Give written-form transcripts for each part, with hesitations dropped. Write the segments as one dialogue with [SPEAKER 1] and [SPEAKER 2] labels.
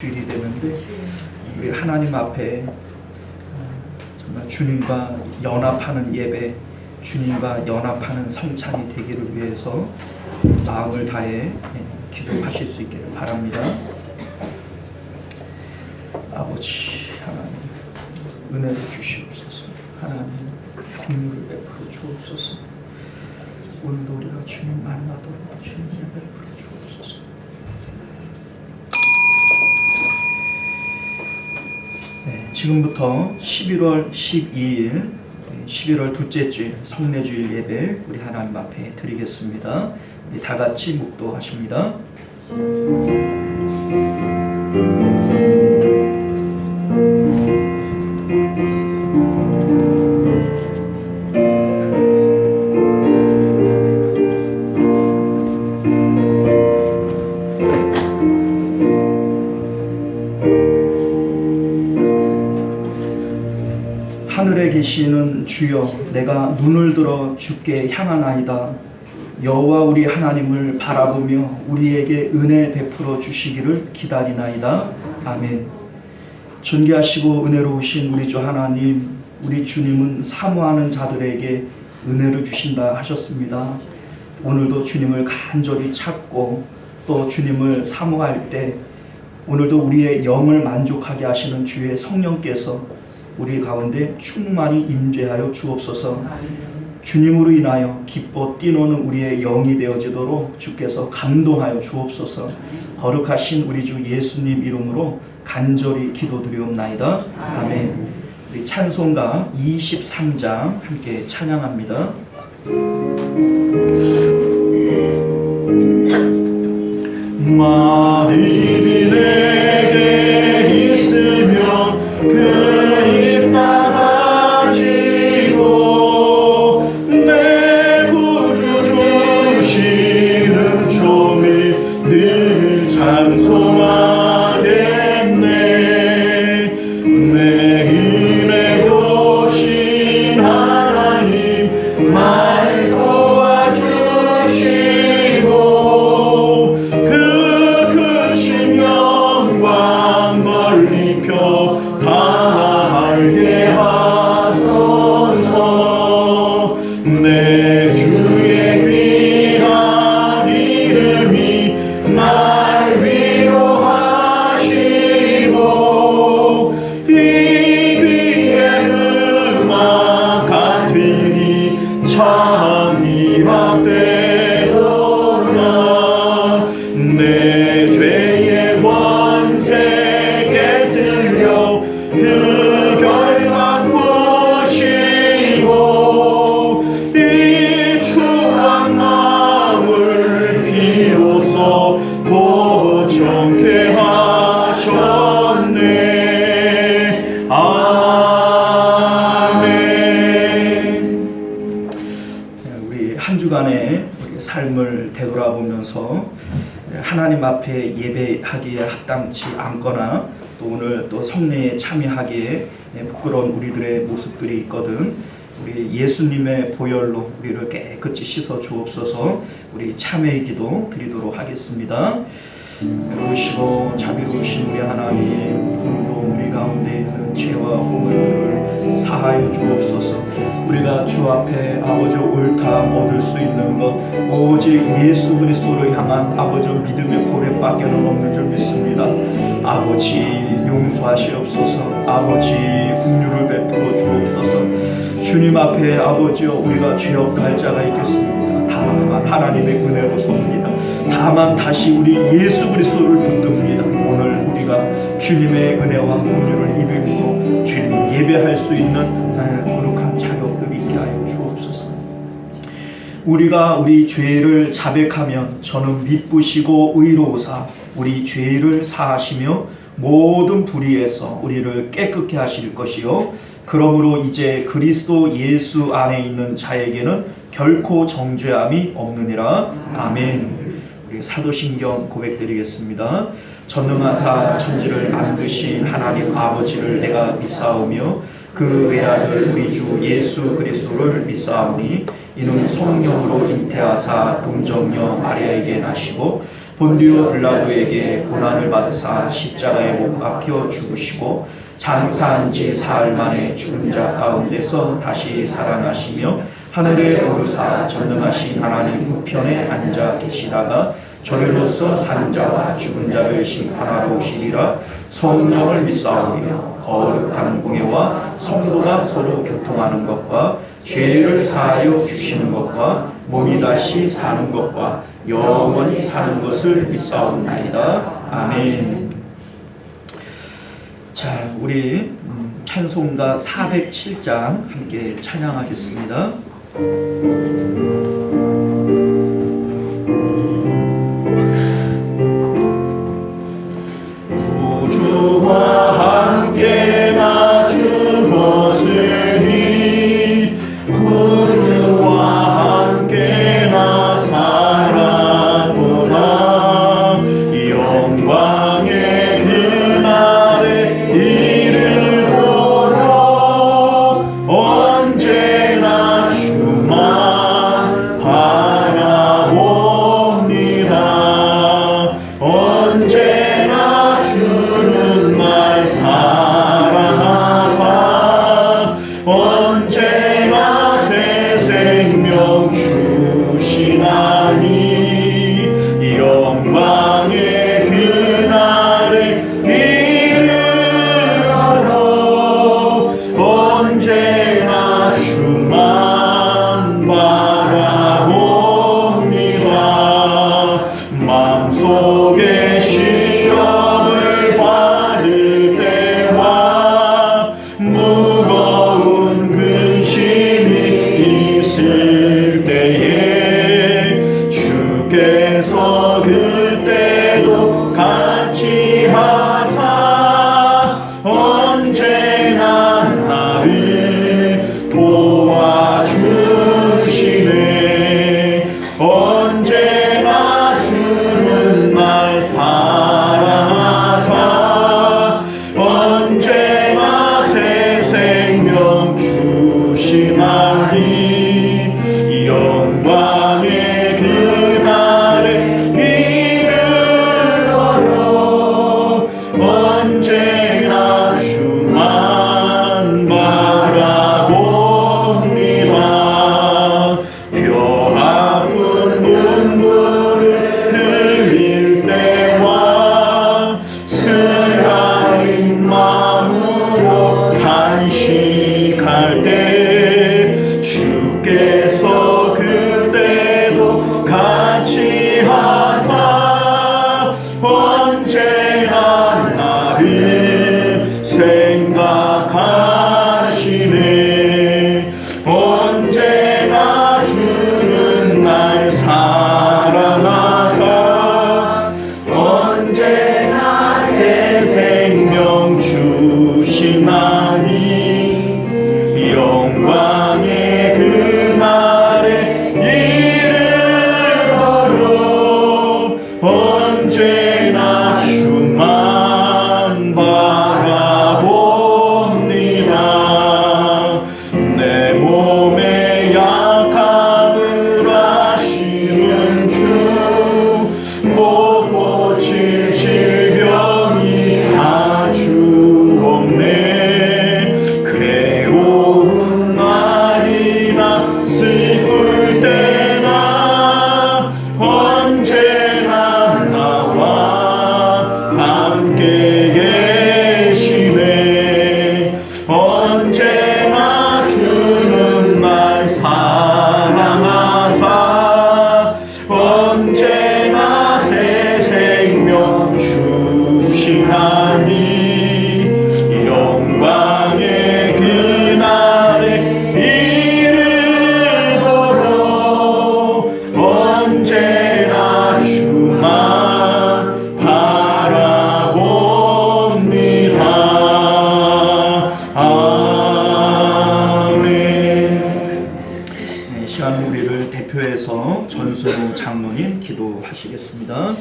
[SPEAKER 1] 주일이 되는데 우리 하나님 앞에 정말 주님과 연합하는 예배, 주님과 연합하는 성찬이 되기를 위해서 마음을 다해 기도하실 수 있기를 바랍니다. 아버지 하나님, 은혜를 주시옵소서. 하나님, 긍휼을 베풀어 주옵소서. 오늘도 우리가 주님 만나도록 주님 베풀어 주옵소서. 네, 지금부터 11월 12일 11월 둘째 주일 성례주일 예배 우리 하나님 앞에 드리겠습니다. 우리 다 같이 묵도하십니다. 하늘에 계시는 주여, 내가 눈을 들어 주께 향하나이다. 여호와 우리 하나님을 바라보며 우리에게 은혜 베풀어 주시기를 기다리나이다. 아멘. 존귀하시고 은혜로우신 우리 주 하나님, 우리 주님은 사모하는 자들에게 은혜를 주신다 하셨습니다. 오늘도 주님을 간절히 찾고 또 주님을 사모할 때 오늘도 우리의 영을 만족하게 하시는 주의 성령께서 우리 가운데 충만히 임재하여 주옵소서. 주님으로 인하여 기뻐 뛰노는 우리의 영이 되어지도록 주께서 감동하여 주옵소서. 거룩하신 우리 주 예수님 이름으로 간절히 기도드리옵나이다. 아멘. 우리 찬송가 23장 함께 찬양합니다.
[SPEAKER 2] 만일이 내게 있으면 그 입 닫아지고 내 구주 주시는 종이 늘 찬송하겠네. 내 은혜로우신 하나님 날 도와주시고 그 크신 영광 널리 펴 알게 하소서. 내 주의 귀한 이름이 날 위로하시고 이 귀의 음악 같으니 참 미확되도다. 내 죄의 권세 깨뜨려 그 결박 부시고 이 추한 마음을 비로소 고정케 하셨네. 아멘.
[SPEAKER 1] 우리 한 주간의 우리 삶을 되돌아보면서 하나님 앞에 예배하기에 합당치 않거나 또 오늘 또 성례에 참여하기에 부끄러운 우리들의 모습들이 있거든. 우리 예수님의 보혈로 우리를 깨끗이 씻어 주옵소서. 우리 참회의 기도 드리도록 하겠습니다. 의로우시고 자비로우신 우리 하나님, 오늘도 우리 가운데 있는 죄와 허물들을 사하여 주옵소서. 우리가 주 앞에 아버지 옳다 얻을 수 있는 것 오직 예수 그리스도를 향한 아버지 믿음의 고백밖에는 없는 줄 믿습니다. 아버지 용서하시옵소서. 아버지 긍휼을 베풀어 주옵소서. 주님 앞에 아버지여 우리가 죄업할 자가 있겠습니다. 다만 하나님의 은혜로 섭니다. 다만 다시 우리 예수 그리스도를 붙듭니다. 오늘 우리가 주님의 은혜와 긍휼을 입고 주님 예배할 수 있는 거룩한 자격들이 있게 하여 주옵소서. 우리가 우리 죄를 자백하면 저는 미쁘시고 의로우사 우리 죄를 사하시며 모든 불의에서 우리를 깨끗게 하실 것이요 그러므로 이제 그리스도 예수 안에 있는 자에게는 결코 정죄함이 없느니라. 아멘. 우리 사도신경 고백드리겠습니다. 전능하사 천지를 만드신 하나님 아버지를 내가 믿사오며 그 외아들 우리 주 예수 그리스도를 믿사오니 이는 성령으로 잉태하사 동정녀 마리아에게 나시고 본디오 빌라도에게 고난을 받으사 십자가에 못 박혀 죽으시고 장사한 지 사흘 만에 죽은 자 가운데서 다시 살아나시며 하늘에 오르사 전능하신 하나님 우편에 앉아 계시다가 저리로서 산 자와 죽은 자를 심판하러 오시리라. 성령을 믿사오며 거룩한 공예와 성도가 서로 교통하는 것과 죄를 사하여 주시는 것과 몸이 다시 사는 것과 영원히 사는 것을 믿사옵나이다. 아멘. 자, 우리 찬송가 407장 함께 찬양하겠습니다.
[SPEAKER 2] 구주와 함께 나 죽었으니 구주와 함께 나 살았구나. 영광의 그날에 이르도록 언제나 주만 바라봅니다. 언제나 주는 말 사랑하사 언제나 새 생명 주시나니 이 영광의 그날에 이르도록 언제나 주만 바라봅니다. 마음속에 시험을 받을 때와 무거운 근심이 있을 때에 주께서 그때도 같이 하사 언제나 나를 도와주시네. 언제나 주는 날 사랑하사 언제나 새 생명 주시나니 이 영광의 그날에 이르도록 언제나 주만 바라봅니다. 뼈 아픈 눈물을 흘릴 때와 쓰라린 마음으로 간식할 때 주께서 그때도 같이 하사 언제나 나를 생각하시네. 언제나 주는 날 사랑하사 언제나 새 생명 주시나니 영광의 그날에 이르도록 언제나 주만 바라봅니다. 내 몸의 약함을 아시는 주 못 고칠 질병이 아주 없네. 괴로운 날이나 슬플 때나 언제나 나와 함께 계시네. 언제나 주는 날 사랑하사 언제나 새 생명 주시나니 이 영광의 그날에 이르도록 언제나 주만 바라봅니다. 아멘.
[SPEAKER 1] 네, 시간 우리를 대표해서 전순우 장로님 기도하시겠습니다.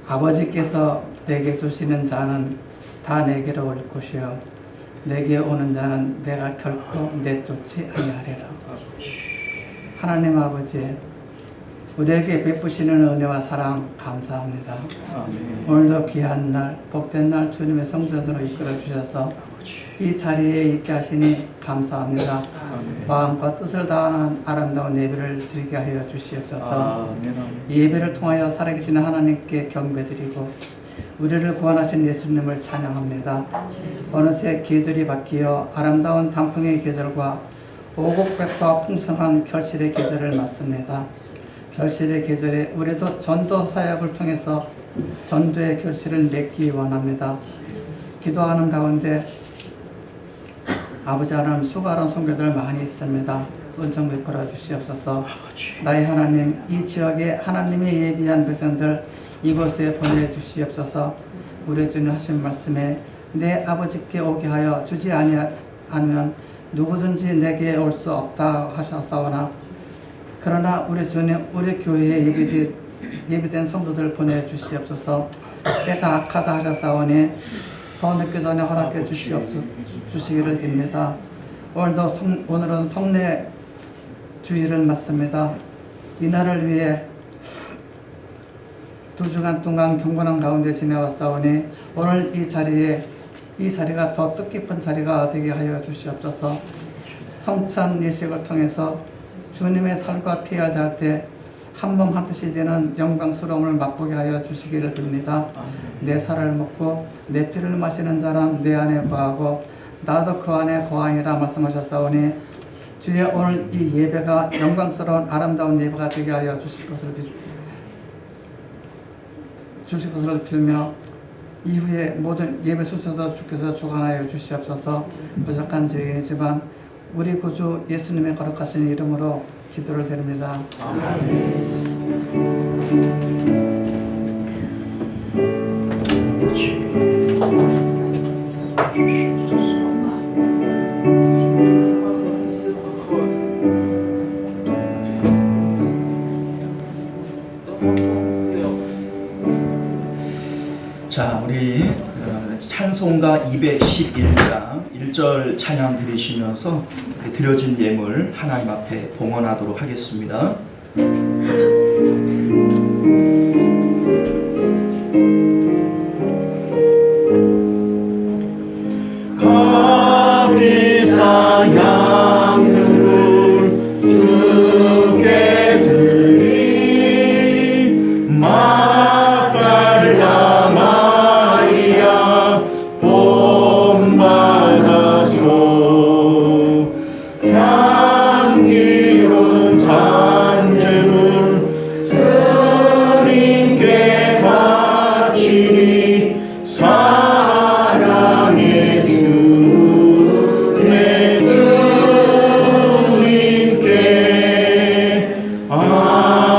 [SPEAKER 3] 아버지께서 내게 주시는 자는 다 내게로 올 것이요 내게 오는 자는 내가 결코 내쫓지 아니하리라. 하나님 아버지, 우리에게 베푸시는 은혜와 사랑 감사합니다.
[SPEAKER 1] 아멘.
[SPEAKER 3] 오늘도 귀한 날, 복된 날 주님의 성전으로 이끌어 주셔서 이 자리에 있게 하시니 감사합니다.
[SPEAKER 1] 아멘.
[SPEAKER 3] 마음과 뜻을 다하는 아름다운 예배를 드리게 하여 주시옵소서.
[SPEAKER 1] 아멘. 아멘.
[SPEAKER 3] 이 예배를 통하여 살아계시는 하나님께 경배드리고 우리를 구원하신 예수님을 찬양합니다. 어느새 계절이 바뀌어 아름다운 단풍의 계절과 오곡백과 풍성한 결실의 계절을 맞습니다. 결실의 계절에 우리도 전도 사역을 통해서 전도의 결실을 맺기 원합니다. 기도하는 가운데 아버지 하나님 수고하는 성도들 많이 있습니다. 은총 베풀어 주시옵소서. 나의 하나님, 이 지역에 하나님의 예비한 백성들 이곳에 보내주시옵소서. 우리 주님 하신 말씀에 내 아버지께 오게 하여 주지 아니하면 누구든지 내게 올 수 없다 하셨사오나 그러나 우리 주님 우리 교회에 예비된 성도들 보내주시옵소서. 때가 악하다 하셨사오니 더 늦기 전에 허락해 주시기를 빕니다. 오늘은 성례 주일을 맞습니다. 이날을 위해 2주간 동안 경건한 가운데 지내왔사오니 오늘 이 자리가 더 뜻깊은 자리가 되게 하여 주시옵소서. 성찬 예식을 통해서 주님의 살과 피를 달 때 한 몸 한 뜻이 되는 영광스러움을 맛보게 하여 주시기를 빕니다. 내 살을 먹고 내 피를 마시는 자는 내 안에 거하고 나도 그 안에 거하니라 말씀하셨사오니 주의 오늘 이 예배가 영광스러운 아름다운 예배가 되게 하여 주실 것을 빌며 이후에 모든 예배 순서도 주께서 주관하여 주시옵소서. 부족한 죄인이지만 우리 구주 예수님의 거룩하신 이름으로 기도를 드립니다.
[SPEAKER 1] 자, 우리 찬송가 211장 1절 찬양 드리시면서 드려진 예물 하나님 앞에 봉헌하도록 하겠습니다.
[SPEAKER 2] 값비싼 양들을 주께 드리 막달라 마리아 본받아소 향기로운 산재물 주님께 바치리 사랑의 주 내 주님께 아멘.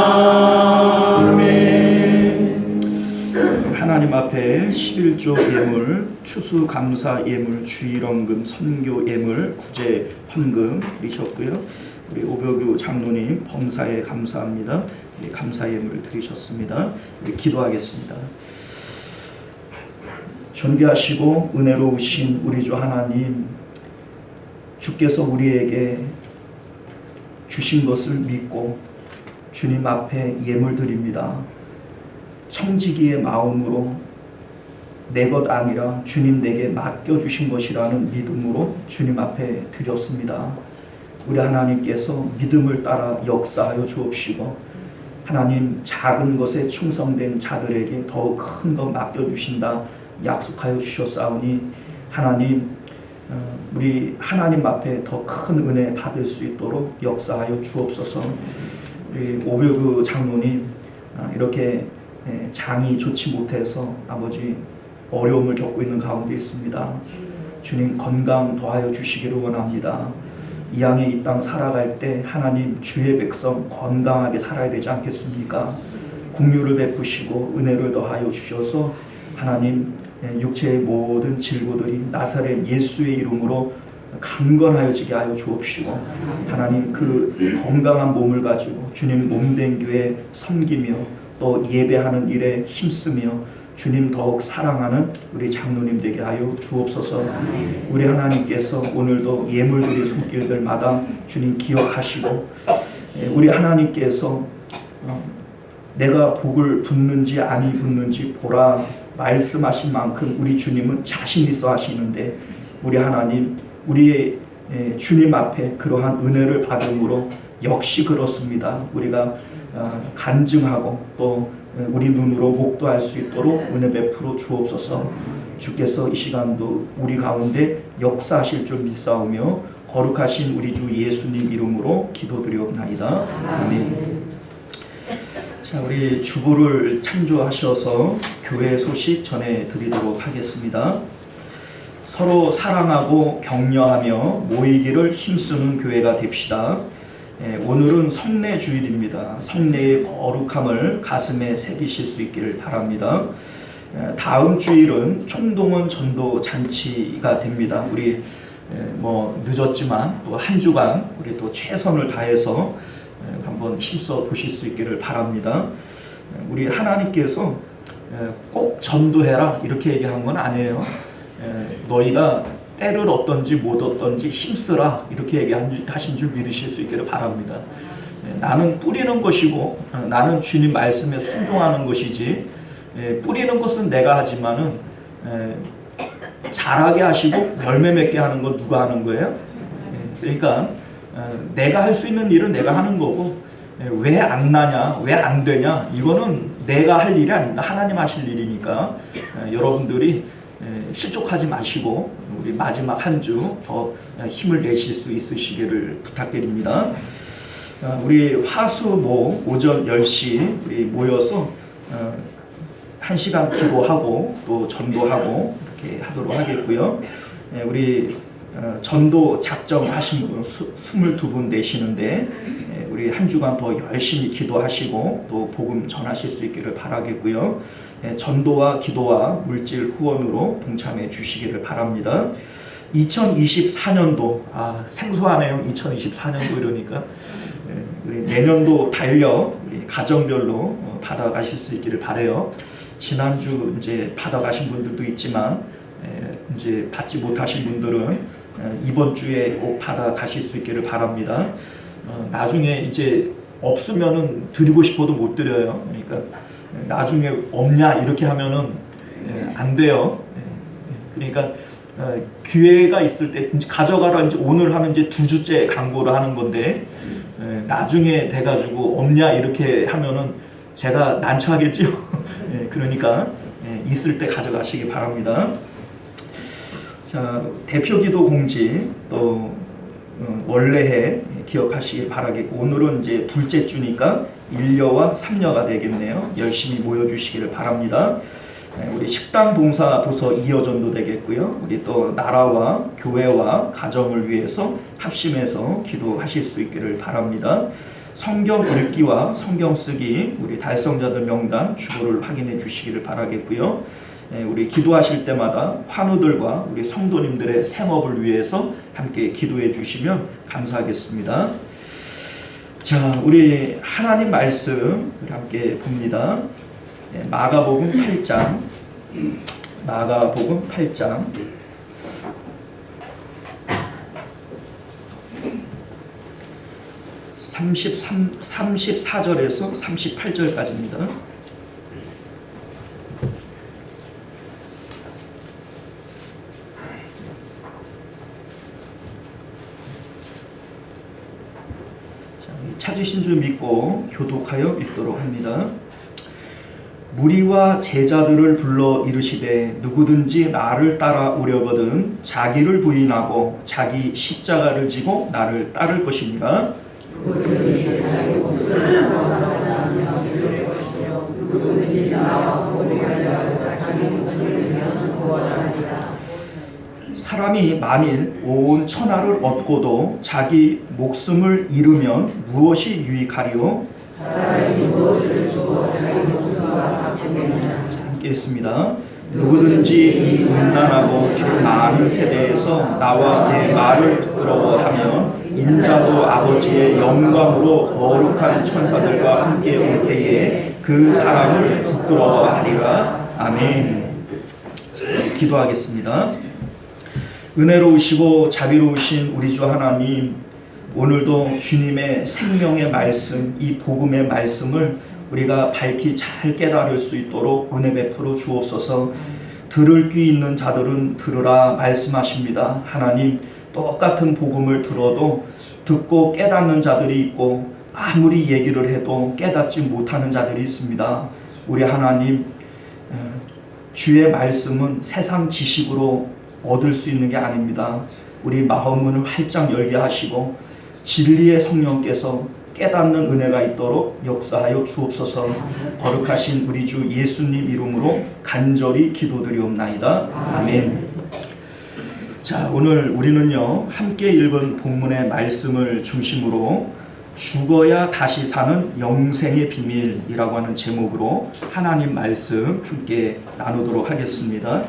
[SPEAKER 1] 하나님 앞에 11조 예물, 추수감사 예물, 주일원금, 선교 예물, 구제 헌금 드리셨고요. 우리 오벽유 장로님 범사에 감사합니다. 감사 예물 드리셨습니다. 우리 기도하겠습니다. 존귀하시고 은혜로우신 우리 주 하나님, 주께서 우리에게 주신 것을 믿고 주님 앞에 예물 드립니다. 청지기의 마음으로 내 것 아니라 주님 내게 맡겨주신 것이라는 믿음으로 주님 앞에 드렸습니다. 우리 하나님께서 믿음을 따라 역사하여 주옵시고 하나님 작은 것에 충성된 자들에게 더 큰 것 맡겨주신다 약속하여 주셨사오니 하나님 우리 하나님 앞에 더 큰 은혜 받을 수 있도록 역사하여 주옵소서. 우리 오별그 장로님 이렇게 장이 좋지 못해서 아버지 어려움을 겪고 있는 가운데 있습니다. 주님 건강 더하여 주시기를 원합니다. 이 땅에 이 땅 살아갈 때 하나님 주의 백성 건강하게 살아야 되지 않겠습니까? 긍휼을 베푸시고 은혜를 더하여 주셔서 하나님 육체의 모든 질고들이 나사렛 예수의 이름으로 강건하여지게 하여 주옵시고 하나님 그 건강한 몸을 가지고 주님 몸된 교회 섬기며 또 예배하는 일에 힘쓰며 주님 더욱 사랑하는 우리 장로님 되게 하여 주옵소서. 우리 하나님께서 오늘도 예물드린 손길들마다 주님 기억하시고 우리 하나님께서 내가 복을 붓는지 아니 붓는지 보라 말씀하신 만큼 우리 주님은 자신 있어 하시는데 우리 하나님 우리의 주님 앞에 그러한 은혜를 받음으로 역시 그렇습니다. 우리가 간증하고 또 우리 눈으로 목도할 수 있도록 은혜 베풀어 주옵소서. 주께서 이 시간도 우리 가운데 역사하실 줄 믿사오며 거룩하신 우리 주 예수님 이름으로 기도드리옵나이다. 아멘. 자, 우리 주보를 참조하셔서 교회 소식 전해드리도록 하겠습니다. 서로 사랑하고 격려하며 모이기를 힘쓰는 교회가 됩시다. 오늘은 성례 주일입니다. 성례의 거룩함을 가슴에 새기실 수 있기를 바랍니다. 다음 주일은 총동원 전도 잔치가 됩니다. 우리 늦었지만 또 한 주간 우리 또 최선을 다해서 한번 힘써 보실 수 있기를 바랍니다. 우리 하나님께서 꼭 전도해라 이렇게 얘기한 건 아니에요. 너희가 때를 어떤지 못 어떤지 힘쓰라 이렇게 얘기하신 줄 믿으실 수 있기를 바랍니다. 나는 뿌리는 것이고 나는 주님 말씀에 순종하는 것이지 뿌리는 것은 내가 하지만은 자라게 하시고 열매 맺게 하는 건 누가 하는 거예요? 그러니까 내가 할 수 있는 일은 내가 하는 거고 왜 안 나냐 왜 안 되냐 이거는 내가 할 일이 아닙니다. 하나님 하실 일이니까 여러분들이 실족하지 마시고 우리 마지막 한 주 더 힘을 내실 수 있으시기를 부탁드립니다. 우리 화수목 오전 10시 우리 모여서 1시간 기도하고 또 전도하고 이렇게 하도록 하겠고요. 우리 전도 작정하신 분 22분 되시는데 우리 한 주간 더 열심히 기도하시고 또 복음 전하실 수 있기를 바라겠고요. 전도와 기도와 물질 후원으로 동참해 주시기를 바랍니다. 2024년도 생소하네요. 2024년도 이러니까 우리 내년도 달력 우리 가정별로 받아가실 수 있기를 바라요. 지난주 이제 받아가신 분들도 있지만 이제 받지 못하신 분들은 이번 주에 꼭 받아가실 수 있기를 바랍니다. 나중에 이제 없으면은 드리고 싶어도 못 드려요. 그러니까 나중에 없냐 이렇게 하면은 안 돼요. 그러니까 기회가 있을 때 가져가라 이제 오늘 하면 이제 2주째 광고를 하는 건데 나중에 돼가지고 없냐 이렇게 하면은 제가 난처하겠지요. 그러니까 있을 때 가져가시기 바랍니다. 자, 대표기도 공지 또 원래해 기억하시길 바라겠고 오늘은 이제 둘째 주니까 1녀와 3녀가 되겠네요. 열심히 모여주시기를 바랍니다. 우리 식당 봉사 부서 2여전도 되겠고요. 우리 또 나라와 교회와 가정을 위해서 합심해서 기도하실 수 있기를 바랍니다. 성경 읽기와 성경 쓰기 우리 달성자들 명단 주보를 확인해 주시기를 바라겠고요. 우리 기도하실 때마다 환우들과 우리 성도님들의 생업을 위해서 함께 기도해 주시면 감사하겠습니다. 자, 우리 하나님 말씀 함께 봅니다. 마가복음 8장 마가복음 8장 34절에서 38절까지입니다. 찾으신 줄 믿고 교독하여 읽도록 합니다. 무리와 제자들을 불러 이르시되 누구든지 나를 따라오려거든 자기를 부인하고 자기 십자가를 지고 나를 따를 것이니라. 사람이 만일 온 천하를 얻고도 자기 목숨을 잃으면 무엇이 유익하리요? 함께 했습니다. 누구든지 이 음란하고 죄 많은 세대에서 나와 내 말을 부끄러워하면 인자도 아버지의 영광으로 거룩한 천사들과 함께 올 때에 그 사람을 부끄러워하리라. 아멘. 기도하겠습니다. 은혜로우시고 자비로우신 우리 주 하나님, 오늘도 주님의 생명의 말씀, 이 복음의 말씀을 우리가 밝히 잘 깨달을 수 있도록 은혜 베풀어 주옵소서. 들을 귀 있는 자들은 들으라 말씀하십니다. 하나님, 똑같은 복음을 들어도 듣고 깨닫는 자들이 있고 아무리 얘기를 해도 깨닫지 못하는 자들이 있습니다. 우리 하나님, 주의 말씀은 세상 지식으로 얻을 수 있는 게 아닙니다. 우리 마음문을 활짝 열게 하시고 진리의 성령께서 깨닫는 은혜가 있도록 역사하여 주옵소서. 거룩하신 우리 주 예수님 이름으로 간절히 기도드리옵나이다. 아멘. 자, 오늘 우리는요, 함께 읽은 본문의 말씀을 중심으로 죽어야 다시 사는 영생의 비밀이라고 하는 제목으로 하나님 말씀 함께 나누도록 하겠습니다.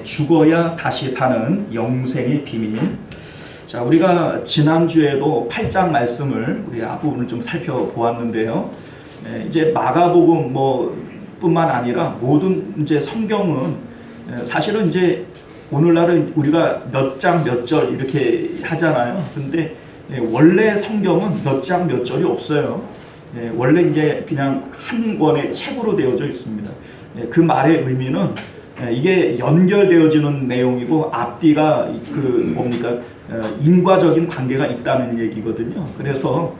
[SPEAKER 1] 죽어야 다시 사는 영생의 비밀. 자, 우리가 지난주에도 8장 말씀을 우리 앞부분을 좀 살펴보았는데요. 이제 마가복음 뿐만 아니라 모든 이제 성경은 사실은 이제 오늘날은 우리가 몇 장 몇 절 이렇게 하잖아요. 근데 원래 성경은 몇 장 몇 절이 없어요. 원래 이제 그냥 한 권의 책으로 되어져 있습니다. 그 말의 의미는 이게 연결되어지는 내용이고 앞뒤가 인과적인 관계가 있다는 얘기거든요. 그래서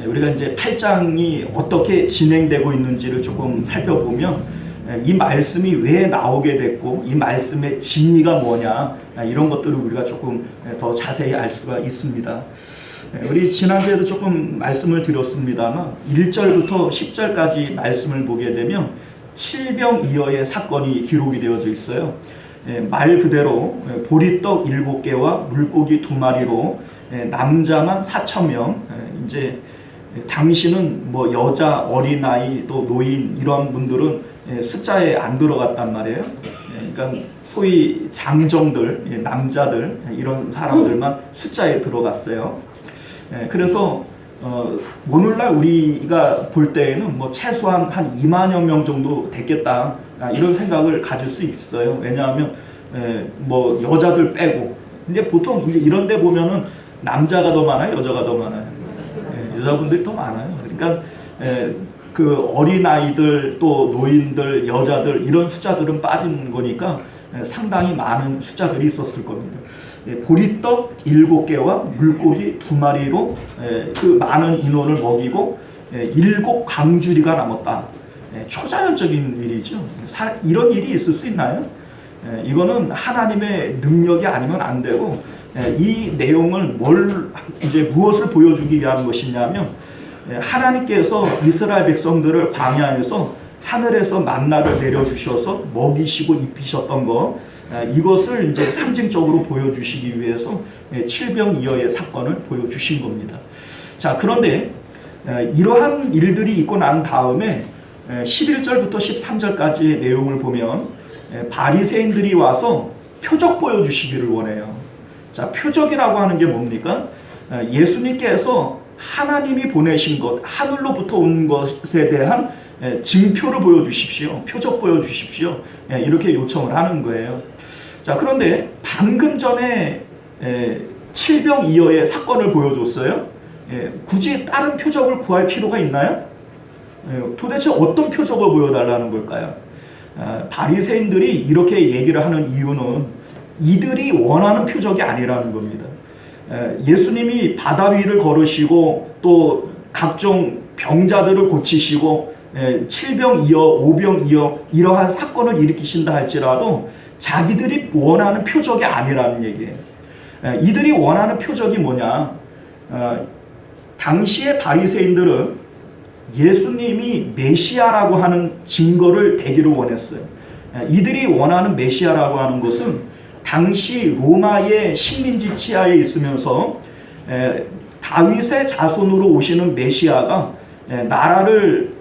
[SPEAKER 1] 우리가 이제 8장이 어떻게 진행되고 있는지를 조금 살펴보면 이 말씀이 왜 나오게 됐고 이 말씀의 진리가 뭐냐, 이런 것들을 우리가 조금 더 자세히 알 수가 있습니다. 우리 지난주에도 조금 말씀을 드렸습니다만 1절부터 10절까지 말씀을 보게 되면 칠병이어의 사건이 기록이 되어져 있어요. 말 그대로 보리떡 7개와 물고기 2마리로 남자만 4,000명, 이제 당시는 여자, 어린아이, 또 노인 이러한 분들은 숫자에 안 들어갔단 말이에요. 그러니까 소위 장정들, 남자들 이런 사람들만 숫자에 들어갔어요. 그래서 오늘날 우리가 볼 때에는 최소한 한 2만여 명 정도 됐겠다, 이런 생각을 가질 수 있어요. 왜냐하면 여자들 빼고 이제 보통 이런 데 보면은 남자가 더 많아요, 여자가 더 많아요? 여자분들이 더 많아요. 그러니까 그 어린아이들, 또 노인들, 여자들 이런 숫자들은 빠진 거니까 상당히 많은 숫자들이 있었을 겁니다. 보리떡 7개와 물고기 2마리로 그 많은 인원을 먹이고 7 광주리가 남았다. 초자연적인 일이죠. 이런 일이 있을 수 있나요? 이거는 하나님의 능력이 아니면 안 되고, 이 내용을 무엇을 보여주기 위한 것이냐면, 하나님께서 이스라엘 백성들을 광야에서 하늘에서 만나를 내려주셔서 먹이시고 입히셨던 것, 이것을 이제 상징적으로 보여주시기 위해서 칠병이어의 사건을 보여주신 겁니다. 자, 그런데 이러한 일들이 있고 난 다음에 11절부터 13절까지의 내용을 보면 바리새인들이 와서 표적 보여주시기를 원해요. 자, 표적이라고 하는 게 뭡니까? 예수님께서 하나님이 보내신 것, 하늘로부터 온 것에 대한 증표를 보여주십시오. 표적 보여주십시오. 이렇게 요청을 하는 거예요. 자, 그런데 방금 전에 칠병이어의 사건을 보여줬어요. 굳이 다른 표적을 구할 필요가 있나요? 도대체 어떤 표적을 보여달라는 걸까요? 바리새인들이 이렇게 얘기를 하는 이유는 이들이 원하는 표적이 아니라는 겁니다. 예수님이 바다 위를 걸으시고 또 각종 병자들을 고치시고 칠병이어, 오병이어 이러한 사건을 일으키신다 할지라도 자기들이 원하는 표적이 아니라는 얘기예요. 이들이 원하는 표적이 뭐냐? 당시의 바리새인들은 예수님이 메시아라고 하는 증거를 대기를 원했어요. 이들이 원하는 메시아라고 하는 것은 당시 로마의 식민지 치하에 있으면서 다윗의 자손으로 오시는 메시아가 나라를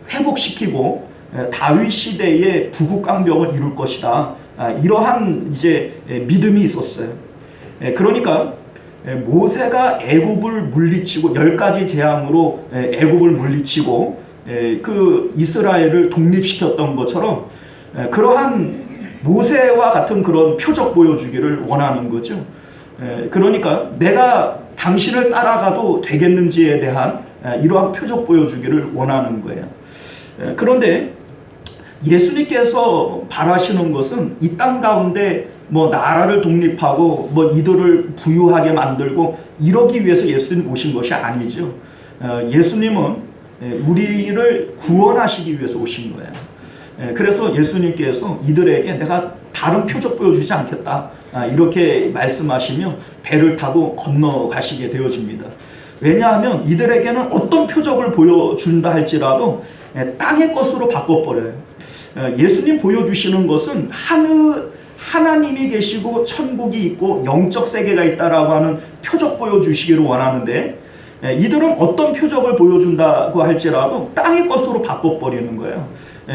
[SPEAKER 1] 회복시키고 다윗 시대의 부국강병을 이룰 것이다. 이러한 이제 믿음이 있었어요. 그러니까 모세가 애굽을 물리치고 10가지 재앙으로 애굽을 물리치고 그 이스라엘을 독립시켰던 것처럼 그러한 모세와 같은 그런 표적 보여주기를 원하는 거죠. 그러니까 내가 당신을 따라가도 되겠는지에 대한 이러한 표적 보여주기를 원하는 거예요. 그런데 예수님께서 바라시는 것은 이 땅 가운데 뭐 나라를 독립하고 뭐 이들을 부유하게 만들고 이러기 위해서 예수님 오신 것이 아니죠. 예수님은 우리를 구원하시기 위해서 오신 거예요. 그래서 예수님께서 이들에게 내가 다른 표적 보여주지 않겠다 이렇게 말씀하시며 배를 타고 건너가시게 되어집니다. 왜냐하면 이들에게는 어떤 표적을 보여준다 할지라도 땅의 것으로 바꿔버려요. 예수님 보여주시는 것은 하나님이 계시고 천국이 있고 영적 세계가 있다라고 하는 표적 보여주시기를 원하는데 이들은 어떤 표적을 보여준다고 할지라도 땅의 것으로 바꿔버리는 거예요.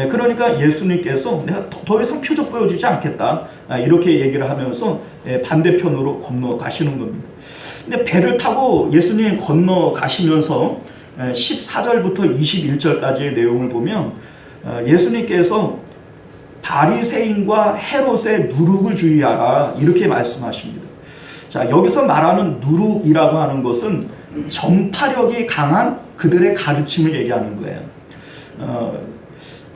[SPEAKER 1] 그러니까 예수님께서 내가 더 이상 표적 보여주지 않겠다 이렇게 얘기를 하면서 반대편으로 건너가시는 겁니다. 근데 배를 타고 예수님 건너가시면서 14절부터 21절까지의 내용을 보면 예수님께서 바리새인과 헤롯의 누룩을 주의하라 이렇게 말씀하십니다. 자, 여기서 말하는 누룩이라고 하는 것은 전파력이 강한 그들의 가르침을 얘기하는 거예요.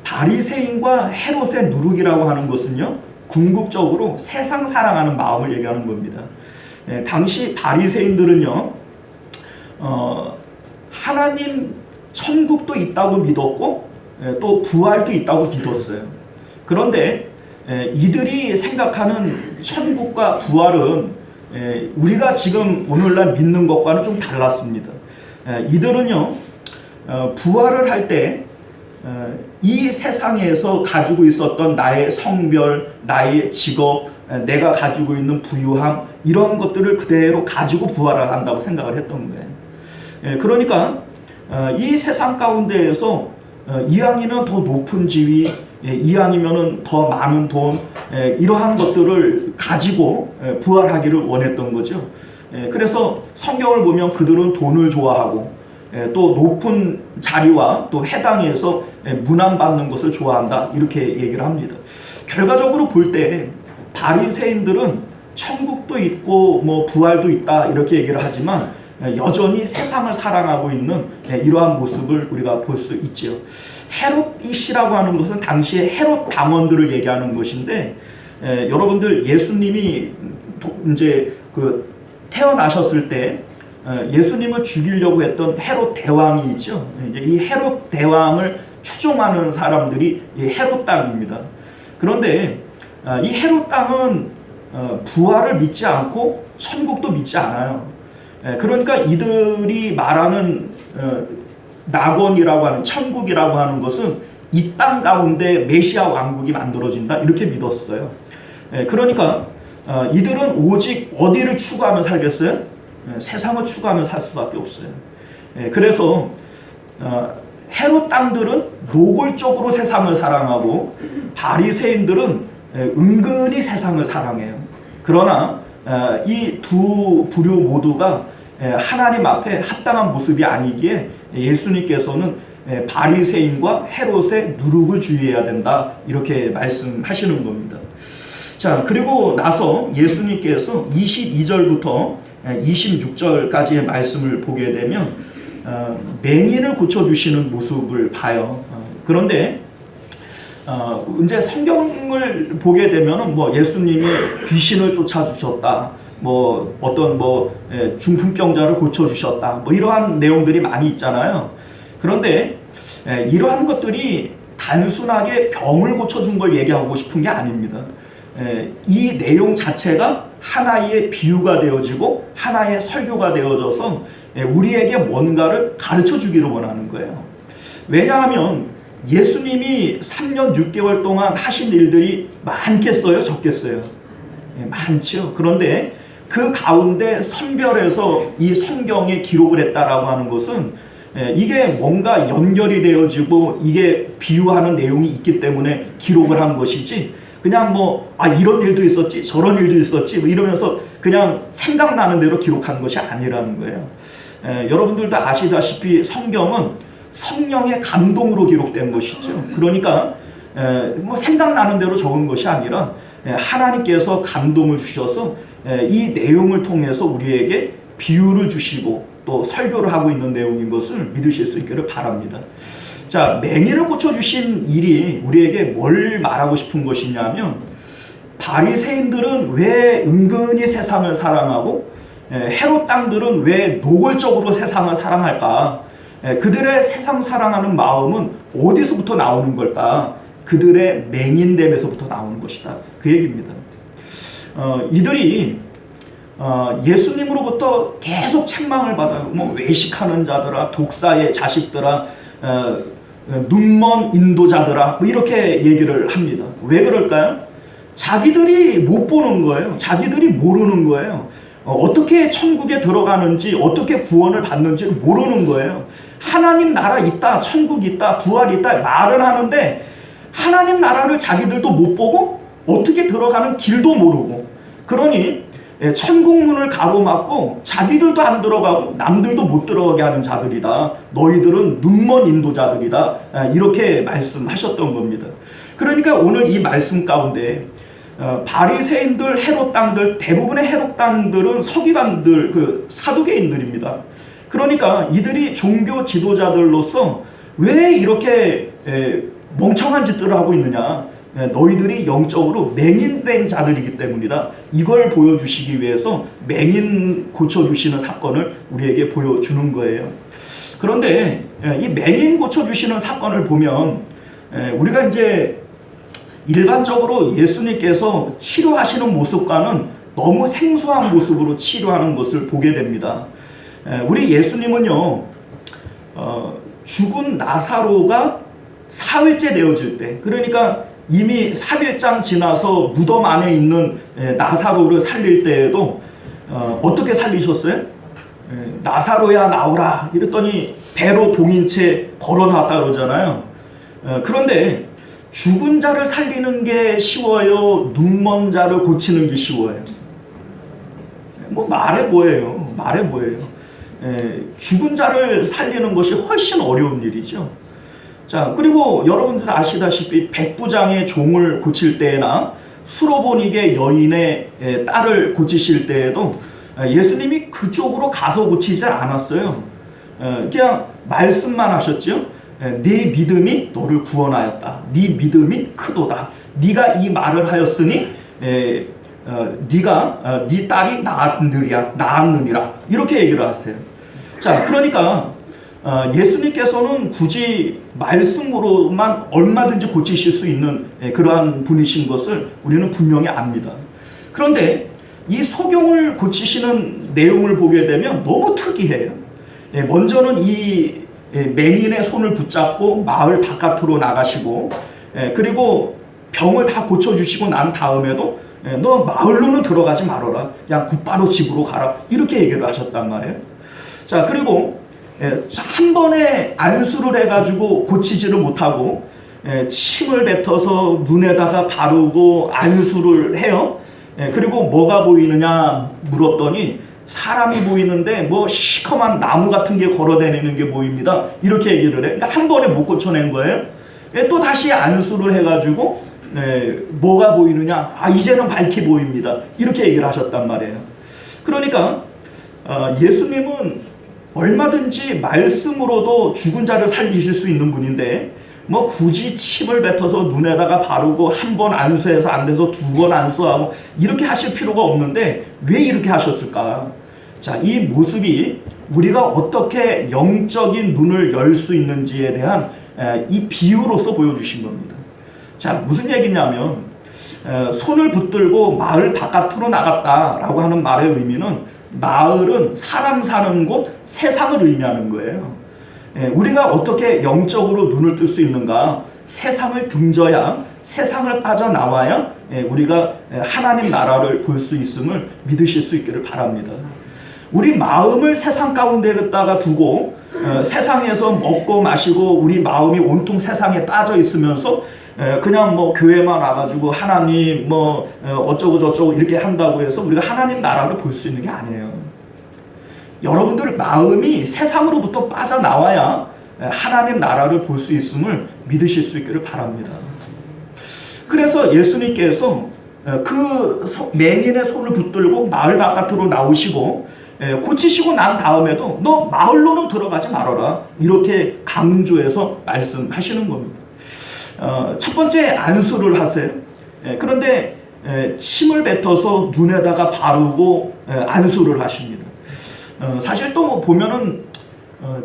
[SPEAKER 1] 바리새인과 헤롯의 누룩이라고 하는 것은요, 궁극적으로 세상 사랑하는 마음을 얘기하는 겁니다. 당시 바리새인들은요, 하나님 천국도 있다고 믿었고 또 부활도 있다고 믿었어요. 그런데 이들이 생각하는 천국과 부활은 우리가 지금 오늘날 믿는 것과는 좀 달랐습니다. 이들은요, 부활을 할 때 이 세상에서 가지고 있었던 나의 성별, 나의 직업, 내가 가지고 있는 부유함 이런 것들을 그대로 가지고 부활을 한다고 생각을 했던 거예요. 그러니까 이 세상 가운데에서 이왕이면 더 높은 지위, 이왕이면 더 많은 돈 이러한 것들을 가지고 부활하기를 원했던 거죠. 그래서 성경을 보면 그들은 돈을 좋아하고 또 높은 자리와 또 해당해서 문안받는 것을 좋아한다 이렇게 얘기를 합니다. 결과적으로 볼 때 바리새인들은 천국도 있고 뭐 부활도 있다 이렇게 얘기를 하지만 여전히 세상을 사랑하고 있는 이러한 모습을 우리가 볼 수 있지요. 헤롯이시라고 하는 것은 당시에 헤롯 당원들을 얘기하는 것인데 여러분들 예수님이 이제 그 태어나셨을 때 예수님을 죽이려고 했던 헤롯 대왕이 있죠. 이 헤롯 대왕을 추종하는 사람들이 이 헤롯 당입니다. 그런데 이 헤롯 당은 부활을 믿지 않고 천국도 믿지 않아요. 그러니까 이들이 말하는 낙원이라고 하는 천국이라고 하는 것은 이 땅 가운데 메시아 왕국이 만들어진다 이렇게 믿었어요. 그러니까 이들은 오직 어디를 추구하며 살겠어요? 세상을 추구하며 살 수밖에 없어요. 그래서 헤롯 땅들은 노골적으로 세상을 사랑하고 바리새인들은 은근히 세상을 사랑해요. 그러나 이 두 부류 모두가 하나님 앞에 합당한 모습이 아니기에 예수님께서는 바리새인과 헤롯의 누룩을 주의해야 된다 이렇게 말씀하시는 겁니다. 자, 그리고 나서 예수님께서 22절부터 26절까지의 말씀을 보게 되면 맹인을 고쳐주시는 모습을 봐요. 그런데 이제 성경을 보게 되면은 뭐 예수님이 귀신을 쫓아주셨다, 뭐 어떤 뭐 중풍병자를 고쳐주셨다, 뭐 이러한 내용들이 많이 있잖아요. 그런데 이러한 것들이 단순하게 병을 고쳐준 걸 얘기하고 싶은 게 아닙니다. 이 내용 자체가 하나의 비유가 되어지고 하나의 설교가 되어져서 우리에게 뭔가를 가르쳐 주기를 원하는 거예요. 왜냐하면 예수님이 3년 6개월 동안 하신 일들이 많겠어요? 적겠어요? 많죠. 그런데 그 가운데 선별해서 이 성경에 기록을 했다라고 하는 것은 이게 뭔가 연결이 되어지고 이게 비유하는 내용이 있기 때문에 기록을 한 것이지 그냥 뭐 이런 일도 있었지 저런 일도 있었지 뭐 이러면서 그냥 생각나는 대로 기록한 것이 아니라는 거예요. 여러분들도 아시다시피 성경은 성령의 감동으로 기록된 것이죠. 그러니까 뭐 생각나는 대로 적은 것이 아니라 하나님께서 감동을 주셔서 이 내용을 통해서 우리에게 비유를 주시고 또 설교를 하고 있는 내용인 것을 믿으실 수 있기를 바랍니다. 자, 맹인을 고쳐주신 일이 우리에게 뭘 말하고 싶은 것이냐면, 바리새인들은 왜 은근히 세상을 사랑하고 헤롯 당들은 왜 노골적으로 세상을 사랑할까? 그들의 세상 사랑하는 마음은 어디서부터 나오는 걸까? 그들의 맹인됨에서부터 나오는 것이다. 그 얘기입니다. 이들이 예수님으로부터 계속 책망을 받아요. 뭐 외식하는 자들아, 독사의 자식들아, 눈먼 인도자들아, 뭐 이렇게 얘기를 합니다. 왜 그럴까요? 자기들이 못 보는 거예요. 자기들이 모르는 거예요. 어떻게 천국에 들어가는지, 어떻게 구원을 받는지를 모르는 거예요. 하나님 나라 있다, 천국 있다, 부활 있다 말은 하는데 하나님 나라를 자기들도 못 보고 어떻게 들어가는 길도 모르고, 그러니 천국 문을 가로막고 자기들도 안 들어가고 남들도 못 들어가게 하는 자들이다. 너희들은 눈먼 인도자들이다. 이렇게 말씀하셨던 겁니다. 그러니까 오늘 이 말씀 가운데 바리새인들, 헤롯 당들, 대부분의 헤롯 당들은 서기관들, 그 사두개인들입니다. 그러니까 이들이 종교 지도자들로서 왜 이렇게 멍청한 짓들을 하고 있느냐? 너희들이 영적으로 맹인된 자들이기 때문이다. 이걸 보여주시기 위해서 맹인 고쳐주시는 사건을 우리에게 보여주는 거예요. 그런데 이 맹인 고쳐주시는 사건을 보면 우리가 이제 일반적으로 예수님께서 치료하시는 모습과는 너무 생소한 모습으로 치료하는 것을 보게 됩니다. 우리 예수님은요, 죽은 나사로가 사흘째 되어질 때, 그러니까 이미 3일장 지나서 무덤 안에 있는 나사로를 살릴 때에도 어떻게 살리셨어요? 나사로야 나오라 이랬더니 배로 동인 채 걸어놨다 그러잖아요. 그런데 죽은 자를 살리는 게 쉬워요? 눈먼 자를 고치는 게 쉬워요? 뭐 말해 뭐예요? 말해 뭐예요? 죽은 자를 살리는 것이 훨씬 어려운 일이죠. 자, 그리고 여러분들 아시다시피 백부장의 종을 고칠 때나 수로보닉의 여인의 딸을 고치실 때에도 예수님이 그쪽으로 가서 고치지 않았어요. 그냥 말씀만 하셨죠. 네 믿음이 너를 구원하였다. 네 믿음이 크도다. 네가 이 말을 하였으니 네가 네 딸이 나았느니라. 이렇게 얘기를 하세요. 자, 그러니까 예수님께서는 굳이 말씀으로만 얼마든지 고치실 수 있는 그러한 분이신 것을 우리는 분명히 압니다. 그런데 이 소경을 고치시는 내용을 보게 되면 너무 특이해요. 먼저는 이 맹인의 손을 붙잡고 마을 바깥으로 나가시고, 그리고 병을 다 고쳐주시고 난 다음에도 너 마을로는 들어가지 말아라. 그냥 곧바로 집으로 가라. 이렇게 얘기를 하셨단 말이에요. 자, 그리고 한 번에 안수를 해가지고 고치지를 못하고 침을 뱉어서 눈에다가 바르고 안수를 해요. 그리고 뭐가 보이느냐 물었더니 사람이 보이는데 뭐 시커먼 나무 같은 게 걸어다니는 게 보입니다. 이렇게 얘기를 해. 그러니까 한 번에 못 고쳐낸 거예요. 또 다시 안수를 해가지고 뭐가 보이느냐? 아, 이제는 밝게 보입니다. 이렇게 얘기를 하셨단 말이에요. 그러니까 예수님은 얼마든지 말씀으로도 죽은 자를 살리실 수 있는 분인데 뭐 굳이 침을 뱉어서 눈에다가 바르고 한 번 안수해서 안 돼서 두 번 안수하고 이렇게 하실 필요가 없는데 왜 이렇게 하셨을까? 자, 이 모습이 우리가 어떻게 영적인 눈을 열 수 있는지에 대한 이 비유로서 보여주신 겁니다. 자, 무슨 얘기냐면 손을 붙들고 마을 바깥으로 나갔다라고 하는 말의 의미는 마을은 사람 사는 곳, 세상을 의미하는 거예요. 우리가 어떻게 영적으로 눈을 뜰 수 있는가? 세상을 등져야, 세상을 빠져나와야 우리가 하나님 나라를 볼 수 있음을 믿으실 수 있기를 바랍니다. 우리 마음을 세상 가운데다가 두고 세상에서 먹고 마시고 우리 마음이 온통 세상에 빠져 있으면서 그냥 뭐 교회만 와가지고 하나님 뭐 어쩌고 저쩌고 이렇게 한다고 해서 우리가 하나님 나라를 볼 수 있는 게 아니에요. 여러분들 마음이 세상으로부터 빠져나와야 하나님 나라를 볼 수 있음을 믿으실 수 있기를 바랍니다. 그래서 예수님께서 그 맹인의 손을 붙들고 마을 바깥으로 나오시고 고치시고 난 다음에도 너 마을로는 들어가지 말아라, 이렇게 강조해서 말씀하시는 겁니다. 첫 번째 안수를 하세요. 그런데 침을 뱉어서 눈에다가 바르고 안수를 하십니다. 사실 또 보면은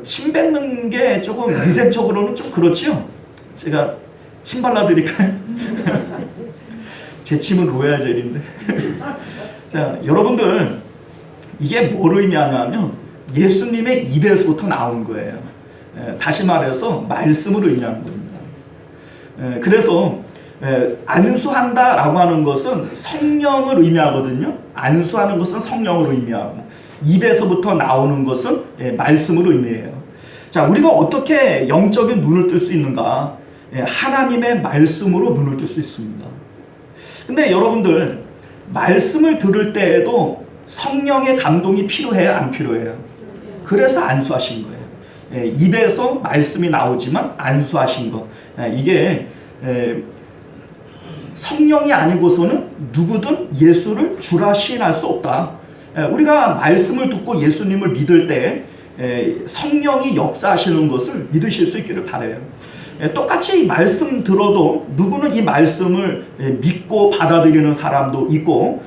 [SPEAKER 1] 침 뱉는 게 조금 위생적으로는 좀 그렇지요. 제가 침 발라드릴까요? 제 침은 로얄젤인데. 자, 여러분들, 이게 뭘 의미하냐면 예수님의 입에서부터 나온 거예요. 다시 말해서 말씀을 의미하는 겁니다. 그래서 안수한다라고 하는 것은 성령을 의미하거든요. 안수하는 것은 성령을 의미하고, 입에서부터 나오는 것은 말씀을 의미해요. 자, 우리가 어떻게 영적인 눈을 뜰 수 있는가? 하나님의 말씀으로 눈을 뜰 수 있습니다. 근데 여러분들, 말씀을 들을 때에도 성령의 감동이 필요해요, 안 필요해요? 그래서 안수하신 거예요. 입에서 말씀이 나오지만 안수하신 거. 이게 성령이 아니고서는 누구든 예수를 주라 시인할 수 없다. 우리가 말씀을 듣고 예수님을 믿을 때 성령이 역사하시는 것을 믿으실 수 있기를 바라요. 똑같이 말씀 들어도 누구는 이 말씀을 믿고 받아들이는 사람도 있고,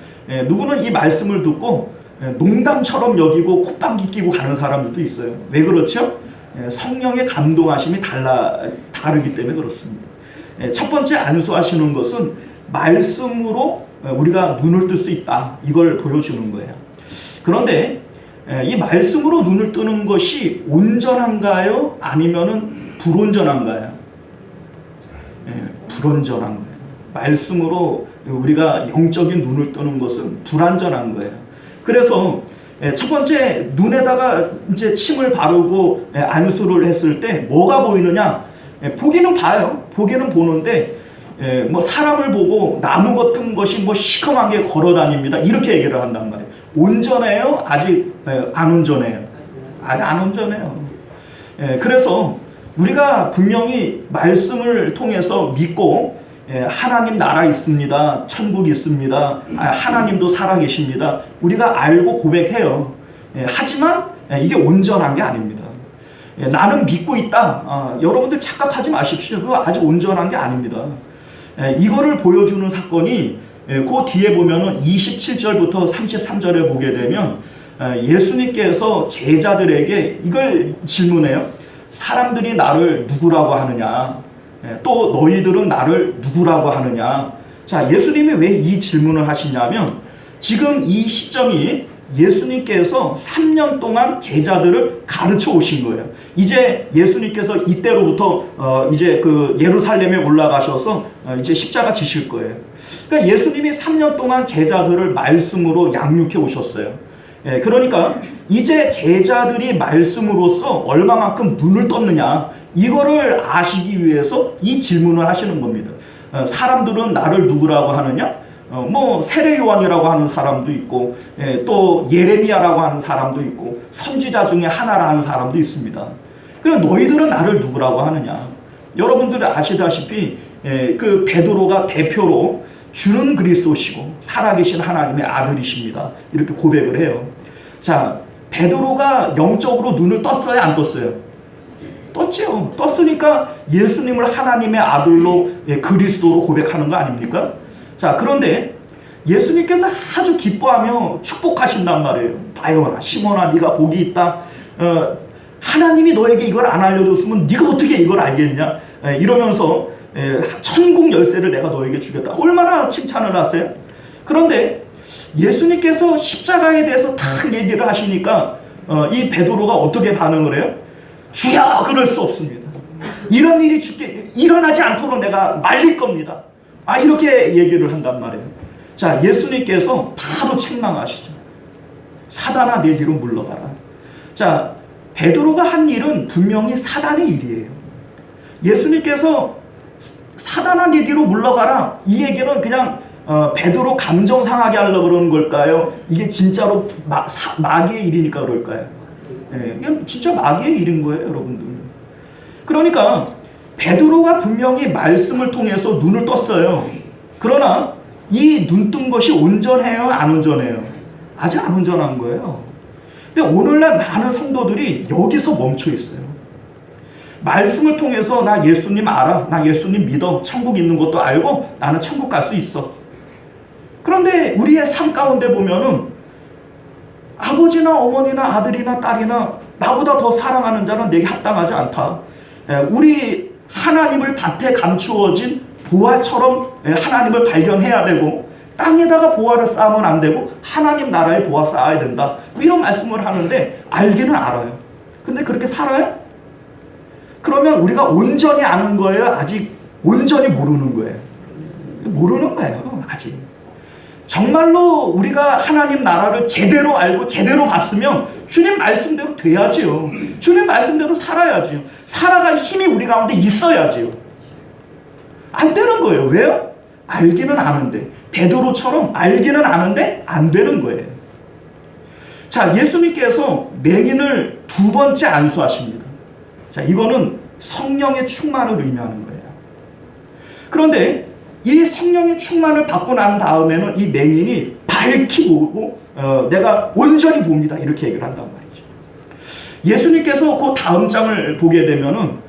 [SPEAKER 1] 누구는 이 말씀을 듣고 농담처럼 여기고 콧방귀 끼고 가는 사람들도 있어요. 왜 그렇죠? 성령의 감동하심이 다르기 때문에 그렇습니다. 첫 번째 안수하시는 것은 말씀으로 우리가 눈을 뜰 수 있다, 이걸 보여주는 거예요. 그런데 이 말씀으로 눈을 뜨는 것이 온전한가요? 아니면은 불온전한가요? 불온전한 거예요. 말씀으로 우리가 영적인 눈을 뜨는 것은 불완전한 거예요. 그래서 첫 번째, 눈에다가 이제 침을 바르고 안수를 했을 때 뭐가 보이느냐? 보기는 봐요. 보기는 보는데 뭐 사람을 보고 나무 같은 것이 뭐 시커멓게 걸어 다닙니다, 이렇게 얘기를 한단 말이에요. 온전해요? 아직 안 온전해요? 아직 안 온전해요. 그래서 우리가 분명히 말씀을 통해서 믿고 하나님 나라 있습니다, 천국 있습니다, 하나님도 살아계십니다, 우리가 알고 고백해요. 하지만 이게 온전한 게 아닙니다. 나는 믿고 있다, 여러분들 착각하지 마십시오. 그거 아직 온전한 게 아닙니다. 이거를 보여주는 사건이 그 뒤에 보면은 27절부터 33절에 보게 되면 예수님께서 제자들에게 이걸 질문해요. 사람들이 나를 누구라고 하느냐? 또 너희들은 나를 누구라고 하느냐? 자, 예수님이 왜 이 질문을 하시냐면, 지금 이 시점이 예수님께서 3년 동안 제자들을 가르쳐 오신 거예요. 이제 예수님께서 이때로부터 이제 그 예루살렘에 올라가셔서 이제 십자가 지실 거예요. 그러니까 예수님이 3년 동안 제자들을 말씀으로 양육해 오셨어요. 그러니까 이제 제자들이 말씀으로서 얼마만큼 눈을 떴느냐, 이거를 아시기 위해서 이 질문을 하시는 겁니다. 사람들은 나를 누구라고 하느냐? 뭐 세례 요한이라고 하는 사람도 있고, 또 예레미야라고 하는 사람도 있고, 선지자 중에 하나라 하는 사람도 있습니다. 그럼 너희들은 나를 누구라고 하느냐? 여러분들 아시다시피 그 베드로가 대표로 주는 그리스도시고 살아계신 하나님의 아들이십니다, 이렇게 고백을 해요. 자, 베드로가 영적으로 눈을 떴어요, 안 떴어요? 떴죠. 떴으니까 예수님을 하나님의 아들로, 그리스도로 고백하는 거 아닙니까? 자, 그런데 예수님께서 아주 기뻐하며 축복하신단 말이에요. 바요나, 시몬아, 네가 복이 있다. 하나님이 너에게 이걸 안 알려줬으면 네가 어떻게 이걸 알겠냐? 이러면서 천국 열쇠를 내가 너에게 주겠다. 얼마나 칭찬을 하세요? 그런데 예수님께서 십자가에 대해서 딱 얘기를 하시니까 이 베드로가 어떻게 반응을 해요? 주야, 그럴 수 없습니다. 이런 일이 일어나지 않도록 내가 말릴 겁니다. 이렇게 얘기를 한단 말이에요. 자, 예수님께서 바로 책망하시죠. 사단아, 내 뒤로 물러가라. 자, 베드로가 한 일은 분명히 사단의 일이에요. 예수님께서 사단아, 네 뒤로 물러가라, 이 얘기는 그냥 베드로 감정 상하게 하려고 그러는 걸까요? 이게 진짜로 마귀의 일이니까 그럴까요? 이게 진짜 마귀의 일인 거예요, 여러분들. 그러니까 베드로가 분명히 말씀을 통해서 눈을 떴어요. 그러나 이 눈뜬 것이 온전해요? 안 온전해요? 아직 안 온전한 거예요. 근데 오늘날 많은 성도들이 여기서 멈춰 있어요. 말씀을 통해서 나 예수님 알아, 나 예수님 믿어, 천국 있는 것도 알고 나는 천국 갈 수 있어. 그런데 우리의 삶 가운데 보면은 아버지나 어머니나 아들이나 딸이나 나보다 더 사랑하는 자는 내게 합당하지 않다. 우리 하나님을 밭에 감추어진 보화처럼 하나님을 발견해야 되고, 땅에다가 보화를 쌓으면 안 되고 하나님 나라에 보화 쌓아야 된다. 이런 말씀을 하는데 알기는 알아요. 근데 그렇게 살아요? 그러면 우리가 온전히 아는 거예요? 아직 온전히 모르는 거예요? 모르는 거예요, 아직. 정말로 우리가 하나님 나라를 제대로 알고 제대로 봤으면 주님 말씀대로 돼야지요. 주님 말씀대로 살아야지요. 살아갈 힘이 우리 가운데 있어야지요. 안 되는 거예요. 왜요? 알기는 아는데, 베드로처럼 알기는 아는데 안 되는 거예요. 자, 예수님께서 맹인을 두 번째 안수하십니다. 자, 이거는 성령의 충만을 의미하는 거예요. 그런데 이 성령의 충만을 받고 난 다음에는 이 맹인이 밝히 보고 내가 온전히 봅니다, 이렇게 얘기를 한단 말이죠. 예수님께서 그 다음 장을 보게 되면은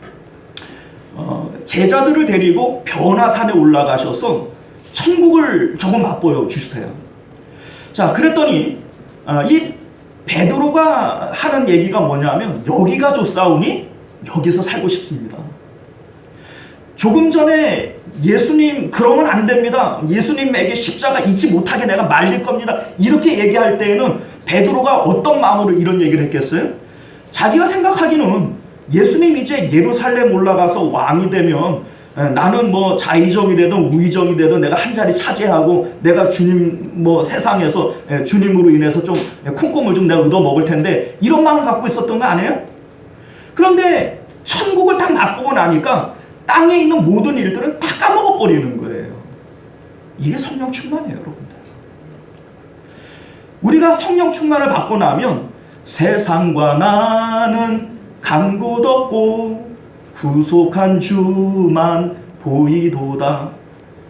[SPEAKER 1] 제자들을 데리고 변화산에 올라가셔서 천국을 조금 맛보여 주세요. 자, 그랬더니 이 베드로가 하는 얘기가 뭐냐면, 여기가 좋사오니 여기서 살고 싶습니다. 조금 전에 예수님 그러면 안 됩니다, 예수님에게 십자가 잊지 못하게 내가 말릴 겁니다, 이렇게 얘기할 때에는 베드로가 어떤 마음으로 이런 얘기를 했겠어요? 자기가 생각하기는 예수님 이제 예루살렘 올라가서 왕이 되면 나는 뭐 자의정이 되든 우의정이 되든 내가 한 자리 차지하고 내가 주님 뭐 세상에서 주님으로 인해서 좀 콩콩을 좀 내가 얻어 먹을 텐데, 이런 마음 갖고 있었던 거 아니에요? 그런데 천국을 딱 맛보고 나니까 땅에 있는 모든 일들은 다 까먹어 버리는 거예요. 이게 성령 충만이에요, 여러분들. 우리가 성령 충만을 받고 나면 세상과 나는 간 곳 없고 구속한 주만 보이도다.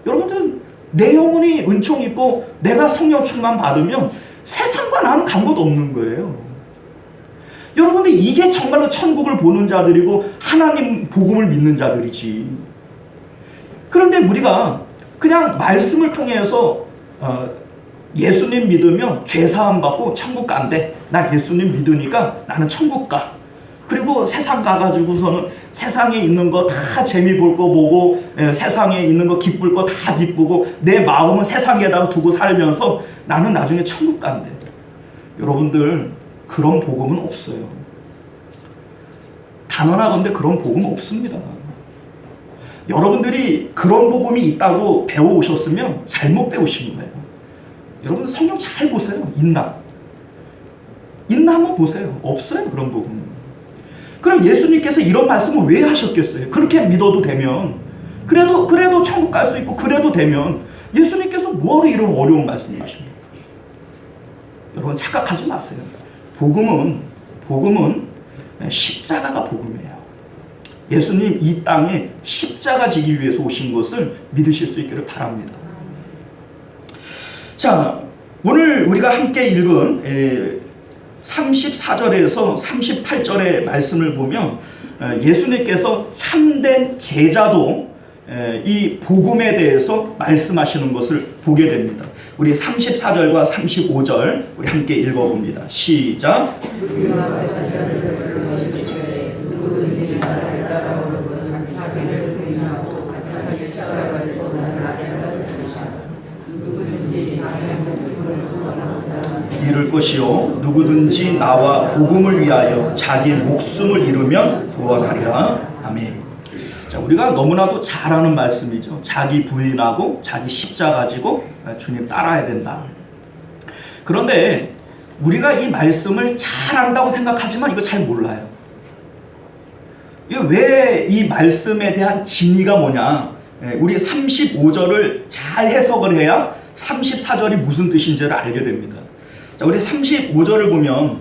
[SPEAKER 1] 여러분들, 내 영혼이 은총 있고 내가 성령 충만 받으면 세상과 나는 간 곳 없는 거예요. 여러분들, 이게 정말로 천국을 보는 자들이고 하나님 복음을 믿는 자들이지. 그런데 우리가 그냥 말씀을 통해서 예수님 믿으면 죄사함 받고 천국 간대, 나 예수님 믿으니까 나는 천국 가, 그리고 세상 가가지고서는 세상에 있는 거 다 재미 볼 거 보고 세상에 있는 거 기쁠 거 다 기쁘고 내 마음은 세상에다가 두고 살면서 나는 나중에 천국 간대. 여러분들, 그런 복음은 없어요. 단언하건대 그런 복음 없습니다. 여러분들이 그런 복음이 있다고 배워오셨으면 잘못 배우신 거예요. 여러분들 성경 잘 보세요. 있나 한번 보세요. 없어요, 그런 복음. 그럼 예수님께서 이런 말씀을 왜 하셨겠어요? 그렇게 믿어도 되면, 그래도 천국 갈 수 있고 그래도 되면 예수님께서 뭐하러 이런 어려운 말씀을 하십니까? 여러분, 착각하지 마세요. 복음은 십자가가 복음이에요. 예수님 이 땅에 십자가 지기 위해서 오신 것을 믿으실 수 있기를 바랍니다. 자, 오늘 우리가 함께 읽은 34절에서 38절의 말씀을 보면 예수님께서 참된 제자도 이 복음에 대해서 말씀하시는 것을 보게 됩니다. 우리 34절과 35절 우리 함께 읽어봅니다. 시작. 이룰 것이요, 누구든지 나와 복음을 위하여 자기 목숨을 잃으면 구원하리라. 아멘. 자, 우리가 너무나도 잘 아는 말씀이죠. 자기 부인하고 자기 십자가 지고 주님 따라야 된다. 그런데 우리가 이 말씀을 잘 안다고 생각하지만 이거 잘 몰라요. 왜 이 말씀에 대한 진리가 뭐냐? 우리 35절을 잘 해석을 해야 34절이 무슨 뜻인지를 알게 됩니다. 자, 우리 35절을 보면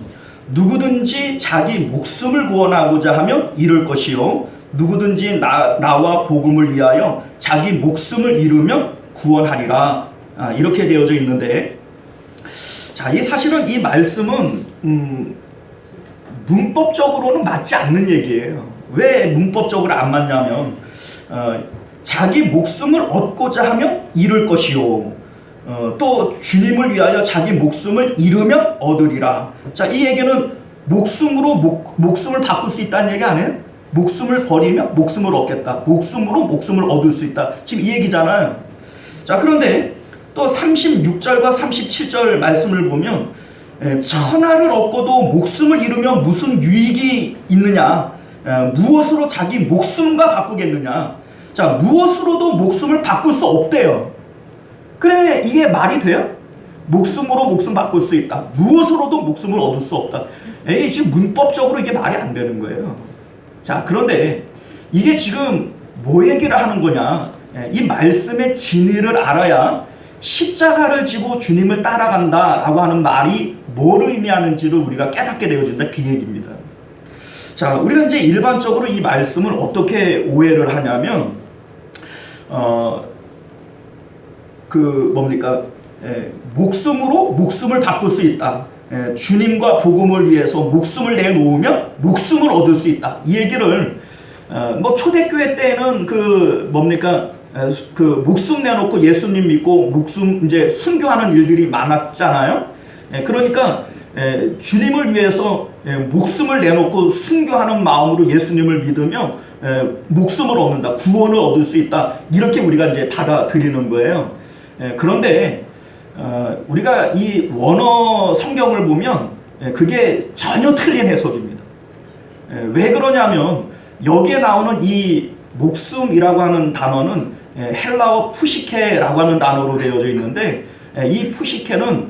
[SPEAKER 1] 누구든지 자기 목숨을 구원하고자 하면 잃을 것이요, 누구든지 나와 복음을 위하여 자기 목숨을 잃으면 구원하리라. 이렇게 되어져 있는데, 자, 이 사실은 이 말씀은 문법적으로는 맞지 않는 얘기예요. 왜 문법적으로 안 맞냐면 자기 목숨을 얻고자 하면 잃을 것이요, 또 주님을 위하여 자기 목숨을 잃으면 얻으리라. 자, 이 얘기는 목숨을 바꿀 수 있다는 얘기 아니에요? 목숨을 버리면 목숨을 얻겠다. 목숨으로 목숨을 얻을 수 있다. 지금 이 얘기잖아요. 자, 그런데 또 36절과 37절 말씀을 보면 천하를 얻고도 목숨을 잃으면 무슨 유익이 있느냐? 무엇으로 자기 목숨과 바꾸겠느냐? 자, 무엇으로도 목숨을 바꿀 수 없대요. 그래, 이게 말이 돼요? 목숨으로 목숨 바꿀 수 있다. 무엇으로도 목숨을 얻을 수 없다. 이게 지금 문법적으로 이게 말이 안 되는 거예요. 자, 그런데 이게 지금 뭐 얘기를 하는 거냐? 이 말씀의 진리를 알아야 십자가를 지고 주님을 따라간다라고 하는 말이 뭘 의미하는지를 우리가 깨닫게 되어진다, 그 얘기입니다. 자, 우리가 이제 일반적으로 이 말씀을 어떻게 오해를 하냐면 목숨으로 목숨을 바꿀 수 있다. 주님과 복음을 위해서 목숨을 내놓으면 목숨을 얻을 수 있다. 이 얘기를 초대교회 때는 목숨 내놓고 예수님 믿고 목숨 이제 순교하는 일들이 많았잖아요. 그러니까 주님을 위해서 목숨을 내놓고 순교하는 마음으로 예수님을 믿으면 목숨을 얻는다, 구원을 얻을 수 있다, 이렇게 우리가 이제 받아들이는 거예요. 그런데 우리가 이 원어 성경을 보면 그게 전혀 틀린 해석입니다. 왜 그러냐면 여기에 나오는 이 목숨이라고 하는 단어는 헬라어 푸시케라고 하는 단어로 되어져 있는데, 이 푸시케는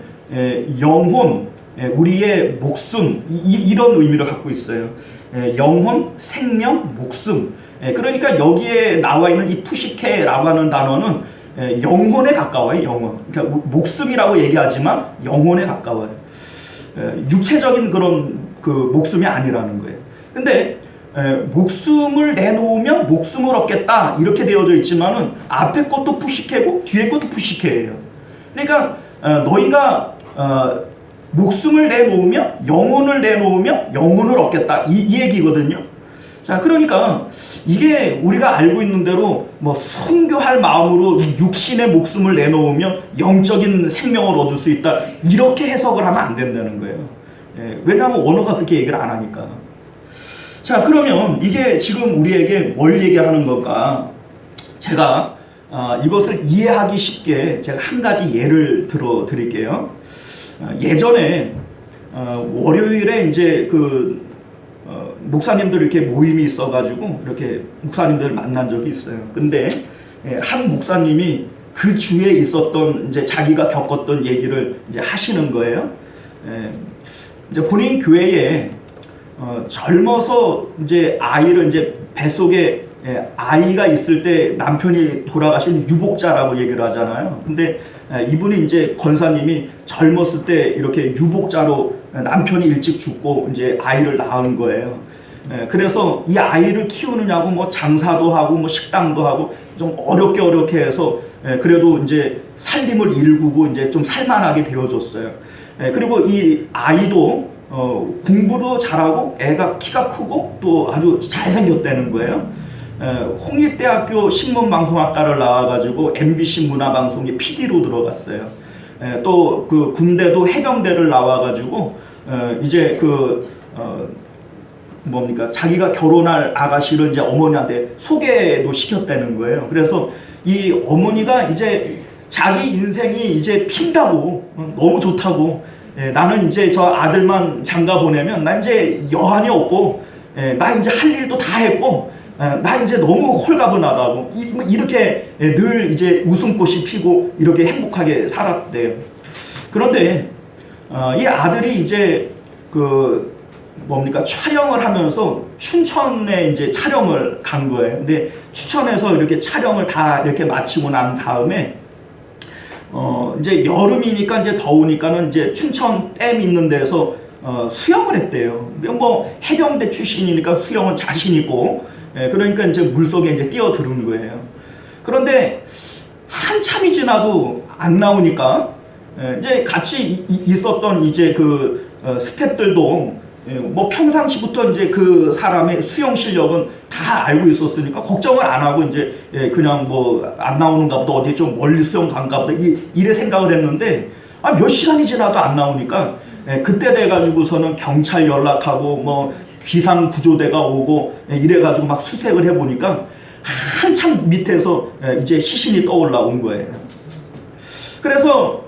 [SPEAKER 1] 영혼, 우리의 목숨, 이런 의미를 갖고 있어요. 영혼, 생명, 목숨. 그러니까 여기에 나와 있는 이 푸시케라고 하는 단어는 영혼에 가까워요. 영혼. 그러니까 목숨이라고 얘기하지만 영혼에 가까워요. 육체적인 그런 목숨이 아니라는 거예요. 근데 목숨을 내놓으면 목숨을 얻겠다 이렇게 되어져 있지만은 앞에 것도 푸시케고 뒤에 것도 푸시케예요. 그러니까 너희가 목숨을 내놓으면, 영혼을 내놓으면 영혼을 얻겠다, 이 얘기거든요. 자, 그러니까 이게 우리가 알고 있는 대로 순교할 마음으로 육신의 목숨을 내놓으면 영적인 생명을 얻을 수 있다, 이렇게 해석을 하면 안 된다는 거예요. 왜냐하면 원어가 그렇게 얘기를 안 하니까. 자, 그러면 이게 지금 우리에게 뭘 얘기하는 걸까? 제가 이것을 이해하기 쉽게 제가 한 가지 예를 들어 드릴게요. 예전에 월요일에 이제 목사님들 이렇게 모임이 있어가지고 이렇게 목사님들 만난 적이 있어요. 근데 한 목사님이 그 주에 있었던 이제 자기가 겪었던 얘기를 이제 하시는 거예요. 이제 본인 교회에 젊어서 이제 아이를 이제 뱃속에 아이가 있을 때 남편이 돌아가신 유복자라고 얘기를 하잖아요. 근데 이분이 이제 권사님이 젊었을 때 이렇게 유복자로 남편이 일찍 죽고 이제 아이를 낳은 거예요. 그래서 이 아이를 키우느냐고 장사도 하고 식당도 하고 좀 어렵게 해서 그래도 이제 살림을 일구고 이제 좀 살만하게 되어줬어요. 그리고 이 아이도 공부도 잘하고 애가 키가 크고 또 아주 잘생겼다는 거예요. 홍익대학교 신문방송학과를 나와가지고 MBC 문화방송의 PD로 들어갔어요. 또 그 군대도 해병대를 나와가지고 이제 자기가 결혼할 아가씨를 이제 어머니한테 소개도 시켰다는 거예요. 그래서 이 어머니가 이제 자기 인생이 이제 핀다고, 너무 좋다고, 나는 이제 저 아들만 장가 보내면 나 이제 여한이 없고, 나 이제 할 일도 다 했고, 나 이제 너무 홀가분하다고, 이렇게 늘 이제 웃음꽃이 피고 이렇게 행복하게 살았대요. 그런데 이 아들이 이제 촬영을 하면서 춘천에 이제 촬영을 간 거예요. 근데 춘천에서 이렇게 촬영을 다 이렇게 마치고 난 다음에 이제 여름이니까 이제 더우니까는 이제 춘천 댐 있는 데서 수영을 했대요. 해병대 출신이니까 수영은 자신 있고, 그러니까 이제 물속에 이제 뛰어드는 거예요. 그런데 한참이 지나도 안 나오니까 이제 같이 있었던 이제 그 스태프들도 뭐 평상시부터 이제 그 사람의 수영 실력은 다 알고 있었으니까 걱정을 안 하고 이제 그냥 뭐 안 나오는가 보다, 어디 좀 멀리 수영 간가 보다 이래 생각을 했는데 몇 시간이 지나도 안 나오니까 그때 돼 가지고서는 경찰 연락하고 뭐 비상구조대가 오고 이래 가지고 막 수색을 해 보니까 한참 밑에서 이제 시신이 떠올라온 거예요. 그래서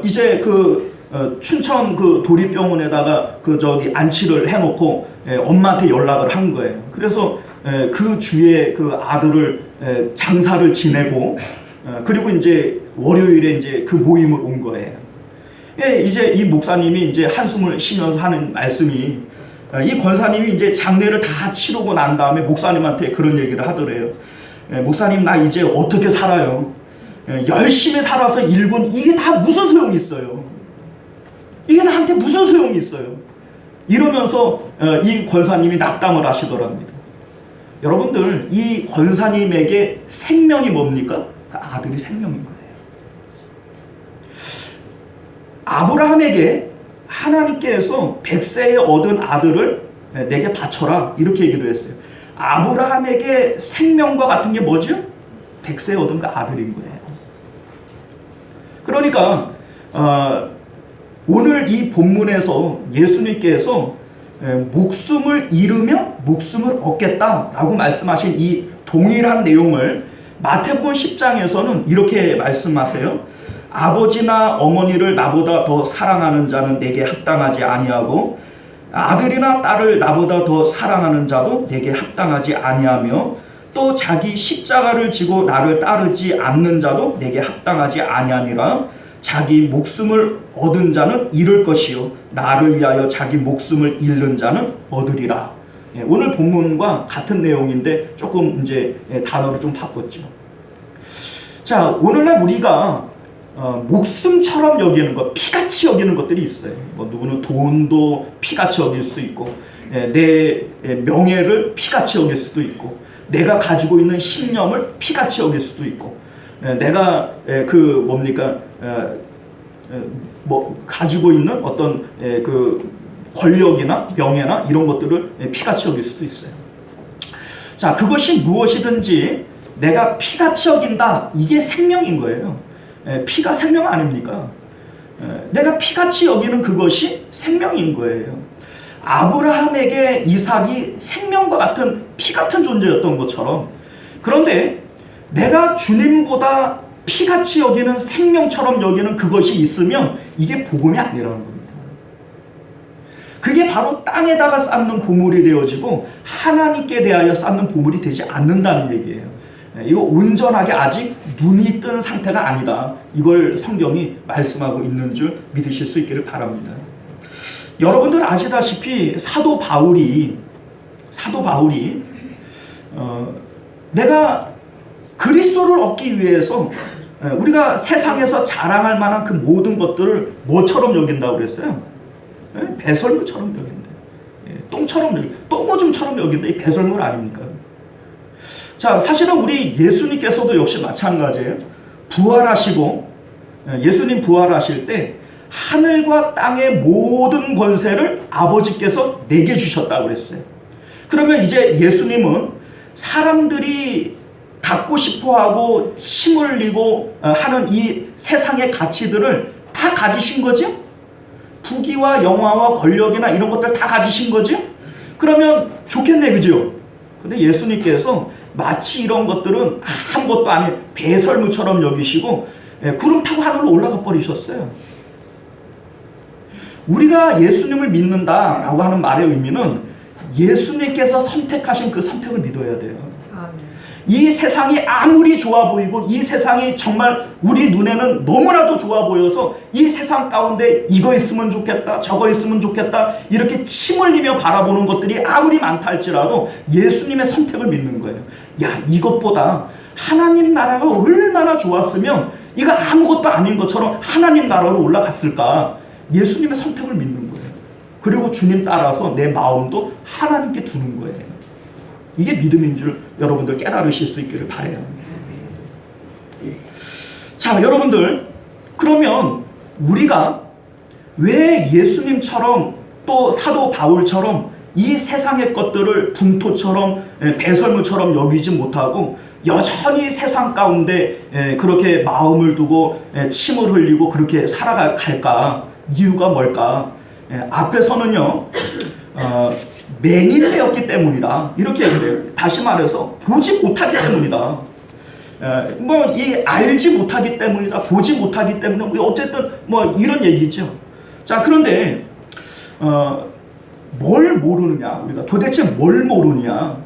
[SPEAKER 1] 이제 그 춘천 그 도립병원에다가 그 저기 안치를 해놓고 엄마한테 연락을 한 거예요. 그래서 그 주에 그 아들을 장사를 지내고 그리고 이제 월요일에 이제 그 모임을 온 거예요. 이제 이 목사님이 이제 한숨을 쉬면서 하는 말씀이, 이 권사님이 이제 장례를 다 치르고 난 다음에 목사님한테 그런 얘기를 하더래요. 목사님, 나 이제 어떻게 살아요? 열심히 살아서 일군 이게 다 무슨 소용이 있어요? 이게 나한테 무슨 소용이 있어요? 이러면서 이 권사님이 낙담을 하시더랍니다. 여러분들, 이 권사님에게 생명이 뭡니까? 그 아들이 생명인 거예요. 아브라함에게 하나님께서 100세에 얻은 아들을 내게 바쳐라 이렇게 얘기를 했어요. 아브라함에게 생명과 같은 게 뭐죠? 100세에 얻은 그 아들인 거예요. 그러니까 오늘 이 본문에서 예수님께서 목숨을 잃으면 목숨을 얻겠다라고 말씀하신 이 동일한 내용을 마태복음 10장에서는 이렇게 말씀하세요. 아버지나 어머니를 나보다 더 사랑하는 자는 내게 합당하지 아니하고 아들이나 딸을 나보다 더 사랑하는 자도 내게 합당하지 아니하며 또 자기 십자가를 지고 나를 따르지 않는 자도 내게 합당하지 아니하니라. 자기 목숨을 얻은 자는 잃을 것이요 나를 위하여 자기 목숨을 잃는 자는 얻으리라. 오늘 본문과 같은 내용인데 조금 이제 단어를 좀 바꿨죠. 자, 오늘날 우리가 목숨처럼 여기는 것, 피같이 여기는 것들이 있어요. 뭐 누구는 돈도 피같이 여길 수 있고, 내 명예를 피같이 여길 수도 있고, 내가 가지고 있는 신념을 피같이 여길 수도 있고, 내가 그 뭡니까 뭐 가지고 있는 어떤 그 권력이나 명예나 이런 것들을 피같이 여길 수도 있어요. 자, 그것이 무엇이든지 내가 피같이 여긴다, 이게 생명인 거예요. 피가 생명 아닙니까? 내가 피같이 여기는 그것이 생명인 거예요. 아브라함에게 이삭이 생명과 같은 피 같은 존재였던 것처럼, 그런데 내가 주님보다 피같이 여기는 생명처럼 여기는 그것이 있으면 이게 복음이 아니라는 겁니다. 그게 바로 땅에다가 쌓는 보물이 되어지고 하나님께 대하여 쌓는 보물이 되지 않는다는 얘기예요. 이거 온전하게 아직 눈이 뜬 상태가 아니다. 이걸 성경이 말씀하고 있는 줄 믿으실 수 있기를 바랍니다. 여러분들 아시다시피 사도 바울이 내가 그리스도를 얻기 위해서 우리가 세상에서 자랑할 만한 그 모든 것들을 뭐처럼 여긴다고 그랬어요? 배설물처럼 여긴다. 똥처럼 여긴다. 똥오줌처럼 여긴다. 이 배설물 아닙니까? 자, 사실은 우리 예수님께서도 역시 마찬가지예요. 부활하시고, 예수님 부활하실 때 하늘과 땅의 모든 권세를 아버지께서 내게 주셨다고 그랬어요. 그러면 이제 예수님은 사람들이 갖고 싶어하고 침 흘리고 하는 이 세상의 가치들을 다 가지신 거죠? 부귀와 영화와 권력이나 이런 것들 다 가지신 거죠? 그러면 좋겠네, 그죠? 근데 예수님께서 마치 이런 것들은 아무것도 아닌 배설물처럼 여기시고 구름 타고 하늘로 올라가 버리셨어요. 우리가 예수님을 믿는다라고 하는 말의 의미는 예수님께서 선택하신 그 선택을 믿어야 돼요. 이 세상이 아무리 좋아 보이고 이 세상이 정말 우리 눈에는 너무나도 좋아 보여서 이 세상 가운데 이거 있으면 좋겠다, 저거 있으면 좋겠다 이렇게 침 흘리며 바라보는 것들이 아무리 많다 할지라도 예수님의 선택을 믿는 거예요. 야, 이것보다 하나님 나라가 얼마나 좋았으면 이거 아무것도 아닌 것처럼 하나님 나라로 올라갔을까. 예수님의 선택을 믿는 거예요. 그리고 주님 따라서 내 마음도 하나님께 두는 거예요. 이게 믿음인 줄 여러분들 깨달으실 수 있기를 바라요. 자, 여러분들, 그러면 우리가 왜 예수님처럼 또 사도 바울처럼 이 세상의 것들을 분토처럼 배설물처럼 여기지 못하고 여전히 세상 가운데 그렇게 마음을 두고 침을 흘리고 그렇게 살아갈까? 이유가 뭘까? 앞에서는요, 맹인되었기 때문이다, 이렇게 그래요. 다시 말해서 보지 못하기 때문이다. 뭐 이 알지 못하기 때문이다, 보지 못하기 때문에, 뭐 어쨌든 뭐 이런 얘기죠. 자, 그런데 뭘 모르느냐? 우리가 도대체 뭘 모르느냐?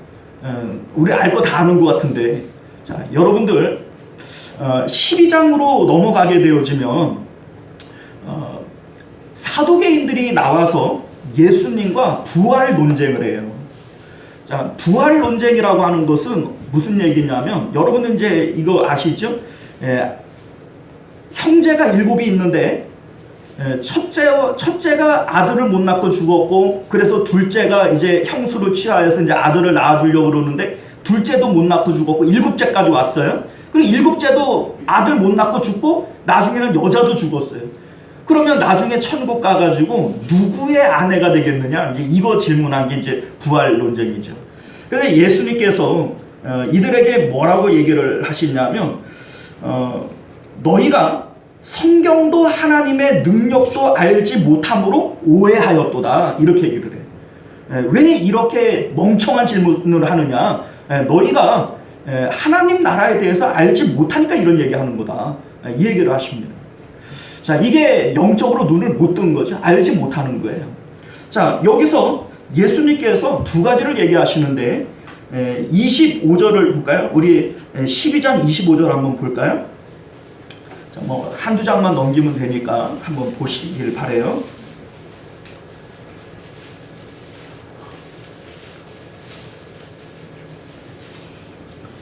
[SPEAKER 1] 우리 알 거 다 아는 것 같은데. 자, 여러분들 12장으로 넘어가게 되어지면 사도계인들이 나와서 예수님과 부활 논쟁을 해요. 자, 부활 논쟁이라고 하는 것은 무슨 얘기냐면, 여러분은 이제 이거 아시죠? 형제가 7이 있는데 첫째가 아들을 못 낳고 죽었고, 그래서 둘째가 이제 형수를 취하여서 이제 아들을 낳아주려고 그러는데 둘째도 못 낳고 죽었고 7째까지 왔어요. 그리고 7째도 아들 못 낳고 죽고 나중에는 여자도 죽었어요. 그러면 나중에 천국 가가지고 누구의 아내가 되겠느냐? 이제 이거 질문한 게 이제 부활 논쟁이죠. 그래서 예수님께서 이들에게 뭐라고 얘기를 하시냐면, 너희가 성경도 하나님의 능력도 알지 못함으로 오해하였도다, 이렇게 얘기를 해요. 왜 이렇게 멍청한 질문을 하느냐? 너희가 하나님 나라에 대해서 알지 못하니까 이런 얘기하는 거다, 이 얘기를 하십니다. 자, 이게 영적으로 눈을 못 뜬 거죠. 알지 못하는 거예요. 자, 여기서 예수님께서 두 가지를 얘기하시는데 25절을 볼까요? 우리 12장 25절 한번 볼까요? 자, 뭐 한두 장만 넘기면 되니까 한번 보시길 바래요.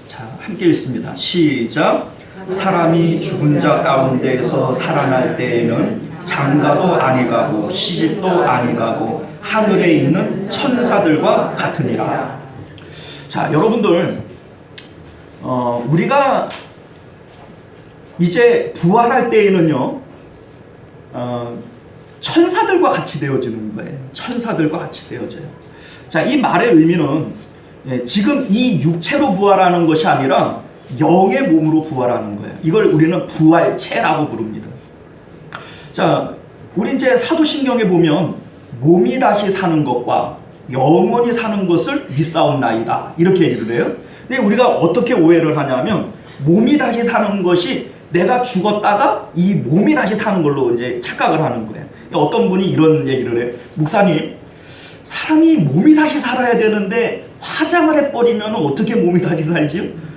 [SPEAKER 1] 자, 함께 읽습니다. 시작. 사람이 죽은 자 가운데에서 살아날 때에는 장가도 아니가고 시집도 아니가고 하늘에 있는 천사들과 같으니라. 자, 여러분들, 우리가 이제 부활할 때에는요, 천사들과 같이 되어지는 거예요. 천사들과 같이 되어져요. 자, 이 말의 의미는 지금 이 육체로 부활하는 것이 아니라 영의 몸으로 부활하는 거예요. 이걸 우리는 부활체라고 부릅니다. 자, 우리 이제 사도신경에 보면 몸이 다시 사는 것과 영원히 사는 것을 믿사옵나이다, 이렇게 얘기를 해요. 근데 우리가 어떻게 오해를 하냐면, 몸이 다시 사는 것이 내가 죽었다가 이 몸이 다시 사는 걸로 이제 착각을 하는 거예요. 어떤 분이 이런 얘기를 해요. 목사님, 사람이 몸이 다시 살아야 되는데 화장을 해버리면 어떻게 몸이 다시 살지요?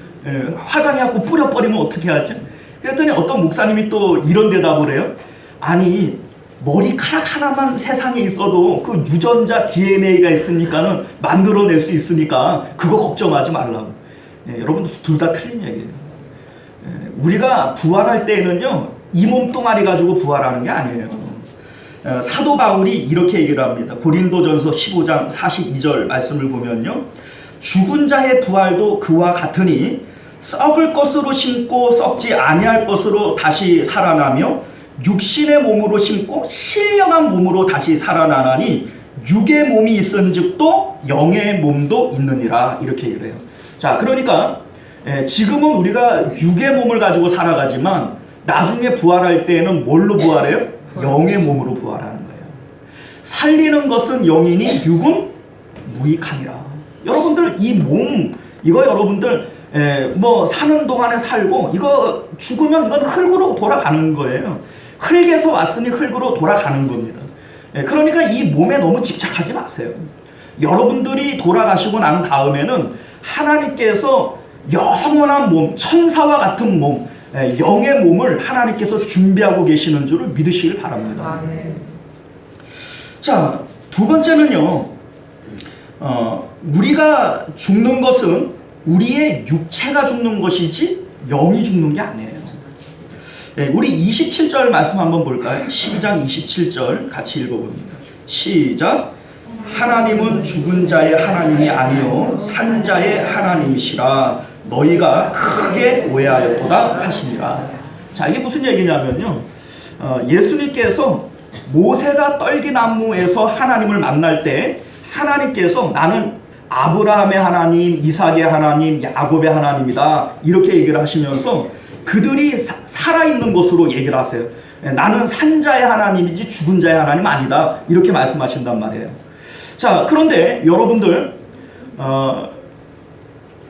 [SPEAKER 1] 화장해갖고 뿌려버리면 어떻게 하죠? 그랬더니 어떤 목사님이 또 이런 대답을 해요. 아니, 머리카락 하나만 세상에 있어도 그 유전자 DNA가 있으니까는 만들어낼 수 있으니까 그거 걱정하지 말라고. 여러분들 둘 다 틀린 얘기예요. 우리가 부활할 때는요, 이 몸뚱아리 가지고 부활하는 게 아니에요. 사도 바울이 이렇게 얘기를 합니다. 고린도전서 15장 42절 말씀을 보면요, 죽은 자의 부활도 그와 같으니 썩을 것으로 심고 썩지 아니할 것으로 다시 살아나며 육신의 몸으로 심고 신령한 몸으로 다시 살아나나니 육의 몸이 있은즉도 영의 몸도 있느니라, 이렇게 얘기를 해요. 자, 그러니까 지금은 우리가 육의 몸을 가지고 살아가지만 나중에 부활할 때에는 뭘로 부활해요? 영의 몸으로 부활하는 거예요. 살리는 것은 영이니 육은 무익하니라. 여러분들, 이 몸, 이거 여러분들 뭐 사는 동안에 살고, 이거 죽으면 이건 흙으로 돌아가는 거예요. 흙에서 왔으니 흙으로 돌아가는 겁니다. 그러니까 이 몸에 너무 집착하지 마세요. 여러분들이 돌아가시고 난 다음에는 하나님께서 영원한 몸, 천사와 같은 몸, 영의 몸을 하나님께서 준비하고 계시는 줄을 믿으시길 바랍니다.
[SPEAKER 3] 아멘.
[SPEAKER 1] 자, 두 번째는요, 우리가 죽는 것은 우리의 육체가 죽는 것이지 영이 죽는 게 아니에요. 우리 27절 말씀 한번 볼까요? 12장 27절 같이 읽어봅니다. 시작. 하나님은 죽은 자의 하나님이 아니요 산 자의 하나님이시라 너희가 크게 오해하였도다 하시니라. 자, 이게 무슨 얘기냐면요. 예수님께서 모세가 떨기나무에서 하나님을 만날 때 하나님께서 나는 아브라함의 하나님, 이삭의 하나님, 야곱의 하나님이다 이렇게 얘기를 하시면서 그들이 살아있는 것으로 얘기를 하세요. 나는 산자의 하나님이지 죽은 자의 하나님 아니다 이렇게 말씀하신단 말이에요. 자, 그런데 여러분들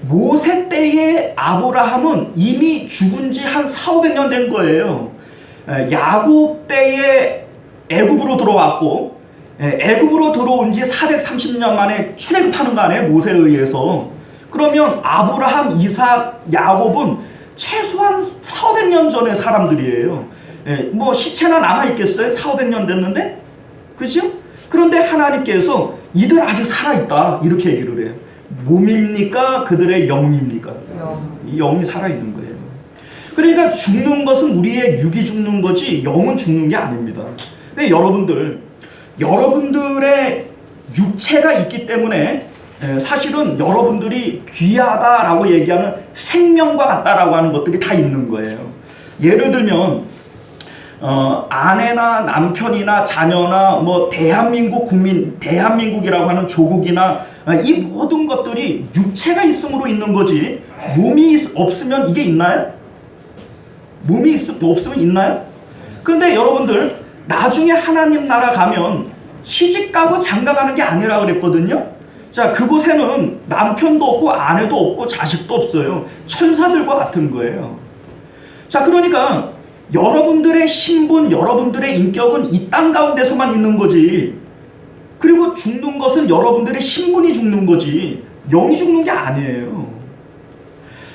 [SPEAKER 1] 모세 때의 아브라함은 이미 죽은 지 한 400~500년 된 거예요. 야곱 때에 애굽으로 들어왔고 애굽으로 들어온 지 430년 만에 출애굽하는 거 아니에요? 모세에 의해서. 그러면 아브라함, 이삭, 야곱은 최소한 400~500년 전의 사람들이에요. 뭐 시체나 남아있겠어요? 400~500년 됐는데? 그죠? 그런데 하나님께서 이들 아직 살아있다 이렇게 얘기를 해요. 몸입니까? 그들의 영입니까? 이 영이 살아있는 거예요. 그러니까 죽는 것은 우리의 육이 죽는 거지 영은 죽는 게 아닙니다. 근데 여러분들의 육체가 있기 때문에 사실은 여러분들이 귀하다라고 얘기하는 생명과 같다라고 하는 것들이 다 있는 거예요. 예를 들면 아내나 남편이나 자녀나 뭐 대한민국 국민, 대한민국이라고 하는 조국이나 이 모든 것들이 육체가 있음으로 있는 거지 몸이 없으면 이게 있나요? 몸이 없으면 있나요? 그런데 여러분들 나중에 하나님 나라 가면 시집가고 장가가는 게 아니라 그랬거든요. 자, 그곳에는 남편도 없고 아내도 없고 자식도 없어요. 천사들과 같은 거예요. 자, 그러니까 여러분들의 신분, 여러분들의 인격은 이 땅 가운데서만 있는 거지. 그리고 죽는 것은 여러분들의 신분이 죽는 거지 영이 죽는 게 아니에요.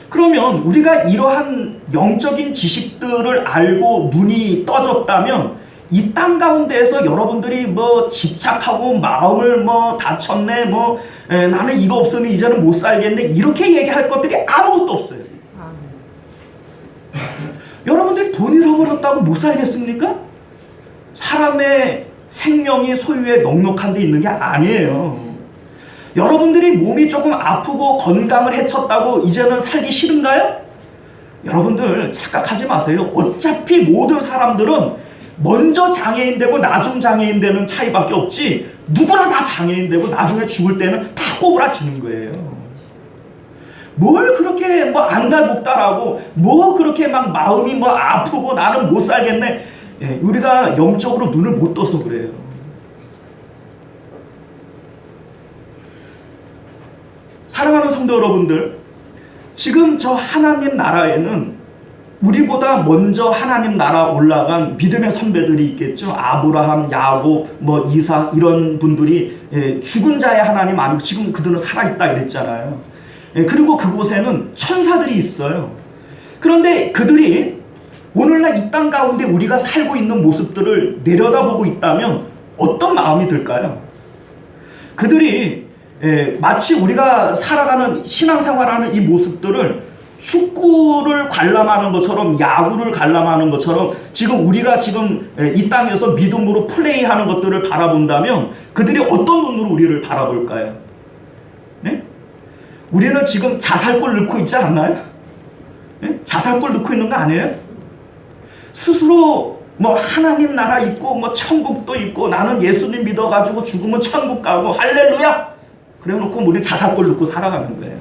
[SPEAKER 1] 그러면 우리가 이러한 영적인 지식들을 알고 눈이 떠졌다면 이 땅 가운데에서 여러분들이 뭐 집착하고 마음을 뭐 다쳤네, 뭐 나는 이거 없으면 이제는 못 살겠네 이렇게 얘기할 것들이 아무것도 없어요. 여러분들이 돈 잃어버렸다고 못 살겠습니까? 사람의 생명이 소유의 넉넉한 데 있는 게 아니에요. 여러분들이 몸이 조금 아프고 건강을 해쳤다고 이제는 살기 싫은가요? 여러분들 착각하지 마세요. 어차피 모든 사람들은 먼저 장애인 되고 나중 장애인 되는 차이밖에 없지 누구나 다 장애인 되고 나중에 죽을 때는 다 꼬부라지는 거예요. 뭘 그렇게 뭐 안달복달하고 뭐 그렇게 막 마음이 뭐 아프고 나는 못 살겠네. 우리가 영적으로 눈을 못 떠서 그래요. 사랑하는 성도 여러분들, 지금 저 하나님 나라에는 우리보다 먼저 하나님 나라 올라간 믿음의 선배들이 있겠죠. 아브라함, 야곱, 뭐 이삭 이런 분들이 죽은 자의 하나님 아니고 지금 그들은 살아있다 이랬잖아요. 그리고 그곳에는 천사들이 있어요. 그런데 그들이 오늘날 이 땅 가운데 우리가 살고 있는 모습들을 내려다보고 있다면 어떤 마음이 들까요? 그들이 마치 우리가 살아가는 신앙생활하는 이 모습들을 축구를 관람하는 것처럼 야구를 관람하는 것처럼 지금 우리가 지금 이 땅에서 믿음으로 플레이하는 것들을 바라본다면 그들이 어떤 눈으로 우리를 바라볼까요? 네? 우리는 지금 자살골 넣고 있지 않나요? 네? 자살골 넣고 있는 거 아니에요? 스스로 뭐 하나님 나라 있고 뭐 천국도 있고 나는 예수님 믿어가지고 죽으면 천국 가고 할렐루야! 그래 놓고 우리 자살골 넣고 살아가는 거예요.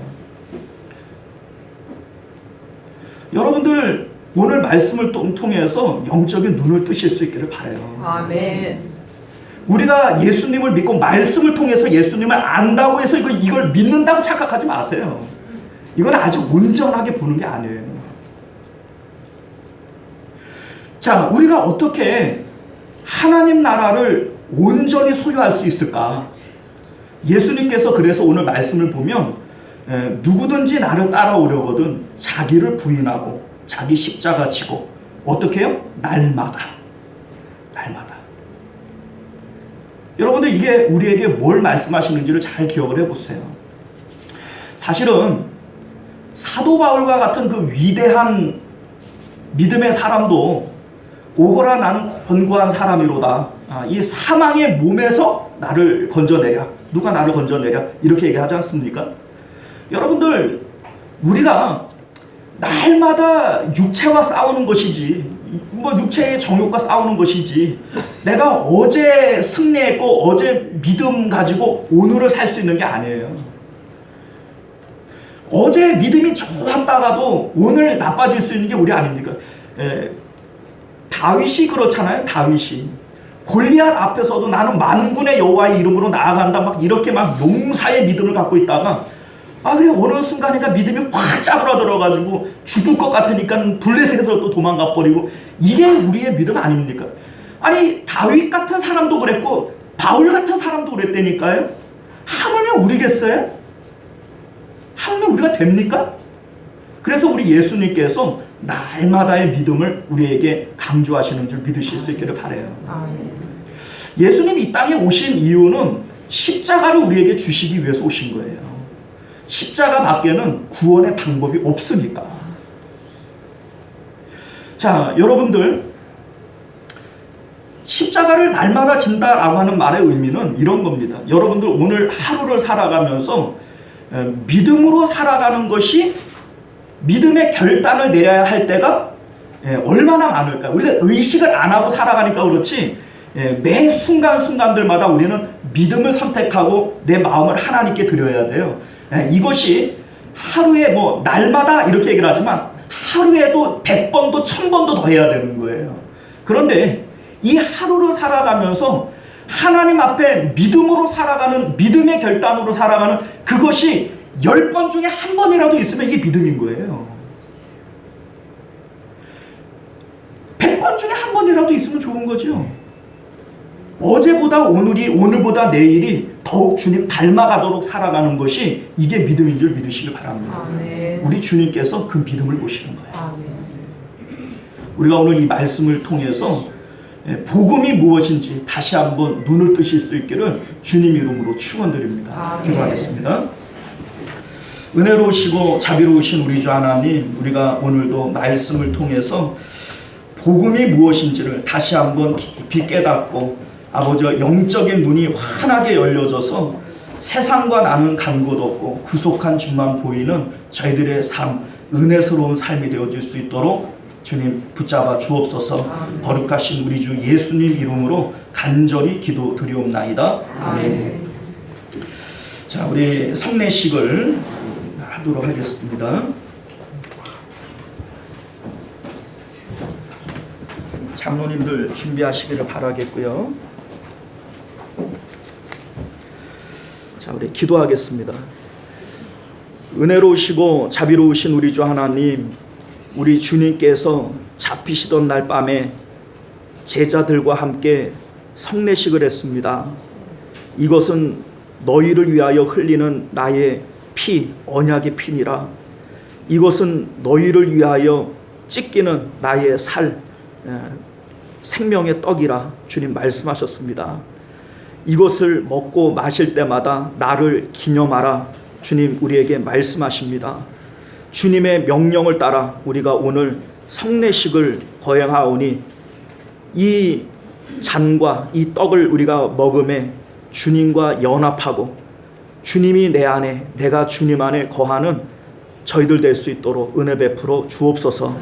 [SPEAKER 1] 여러분들 오늘 말씀을 통해서 영적인 눈을 뜨실 수 있기를 바라요.
[SPEAKER 4] 아멘.
[SPEAKER 1] 우리가 예수님을 믿고 말씀을 통해서 예수님을 안다고 해서 이걸 믿는다고 착각하지 마세요. 이건 아직 온전하게 보는 게 아니에요. 자, 우리가 어떻게 하나님 나라를 온전히 소유할 수 있을까? 예수님께서 그래서 오늘 말씀을 보면 누구든지 나를 따라오려거든 자기를 부인하고 자기 십자가 지고 어떻게 해요? 날마다. 여러분들 이게 우리에게 뭘 말씀하시는지를 잘 기억을 해보세요. 사실은 사도 바울과 같은 그 위대한 믿음의 사람도 오호라 나는 권고한 사람이로다. 이 사망의 몸에서 나를 건져내랴. 누가 나를 건져내랴. 이렇게 얘기하지 않습니까? 여러분들 우리가 날마다 육체와 싸우는 것이지, 뭐 육체의 정욕과 싸우는 것이지, 내가 어제 승리했고 어제 믿음 가지고 오늘을 살 수 있는 게 아니에요. 어제 믿음이 좋았다가도 오늘 나빠질 수 있는 게 우리 아닙니까? 다윗이 그렇잖아요. 다윗이 골리앗 앞에서도 나는 만군의 여호와의 이름으로 나아간다, 막 이렇게 막 용사의 믿음을 갖고 있다가, 그래 어느 순간인가 믿음이 확 짜부라들어가지고 죽을 것 같으니까 블레셋에서 또 도망가 버리고, 이게 우리의 믿음 아닙니까? 아니 다윗 같은 사람도 그랬고 바울 같은 사람도 그랬다니까요. 하물며 우리겠어요? 하물며 우리가 됩니까? 그래서 우리 예수님께서 날마다의 믿음을 우리에게 강조하시는 줄 믿으실 수 있기를 바라요. 예수님이 이 땅에 오신 이유는 십자가를 우리에게 주시기 위해서 오신 거예요. 십자가 밖에는 구원의 방법이 없으니까. 자, 여러분들, 십자가를 날마다 진다라고 하는 말의 의미는 이런 겁니다. 여러분들 오늘 하루를 살아가면서 믿음으로 살아가는 것이, 믿음의 결단을 내려야 할 때가 얼마나 많을까. 우리가 의식을 안 하고 살아가니까 그렇지, 매 순간순간들마다 우리는 믿음을 선택하고 내 마음을 하나님께 드려야 돼요. 이것이 하루에 뭐 날마다 이렇게 얘기를 하지만 하루에도 100번도 1000번도 더 해야 되는 거예요. 그런데 이 하루를 살아가면서 하나님 앞에 믿음으로 살아가는, 믿음의 결단으로 살아가는 그것이 10번 중에 한 번이라도 있으면 이게 믿음인 거예요. 100번 중에 한 번이라도 있으면 좋은 거죠. 어제보다 오늘이, 오늘보다 내일이 더욱 주님 닮아가도록 살아가는 것이, 이게 믿음인 줄 믿으시길 바랍니다.
[SPEAKER 4] 아멘.
[SPEAKER 1] 우리 주님께서 그 믿음을 보시는 거예요.
[SPEAKER 4] 아멘.
[SPEAKER 1] 우리가 오늘 이 말씀을 통해서 복음이 무엇인지 다시 한번 눈을 뜨실 수 있기를 주님 이름으로 축원드립니다. 기도하겠습니다. 은혜로우시고 자비로우신 우리 주 하나님, 우리가 오늘도 말씀을 통해서 복음이 무엇인지를 다시 한번 깊이 깨닫고, 아버지 영적인 눈이 환하게 열려져서 세상과 나는 간 곳 없고 구속한 주만 보이는 저희들의 삶, 은혜스러운 삶이 되어질 수 있도록 주님 붙잡아 주옵소서. 거룩하신 우리 주 예수님 이름으로 간절히 기도드리옵나이다. 아멘. 자, 우리 성례식을 하도록 하겠습니다. 장로님들 준비하시기를 바라겠고요. 자, 우리 기도하겠습니다. 은혜로우시고 자비로우신 우리 주 하나님, 우리 주님께서 잡히시던 날 밤에 제자들과 함께 성례식을 했습니다. 이것은 너희를 위하여 흘리는 나의 피, 언약의 피니라. 이것은 너희를 위하여 찢기는 나의 살, 생명의 떡이라 주님 말씀하셨습니다. 이것을 먹고 마실 때마다 나를 기념하라 주님 우리에게 말씀하십니다. 주님의 명령을 따라 우리가 오늘 성례식을 거행하오니, 이 잔과 이 떡을 우리가 먹음에 주님과 연합하고 주님이 내 안에, 내가 주님 안에 거하는 저희들 될 수 있도록 은혜 베풀어 주옵소서.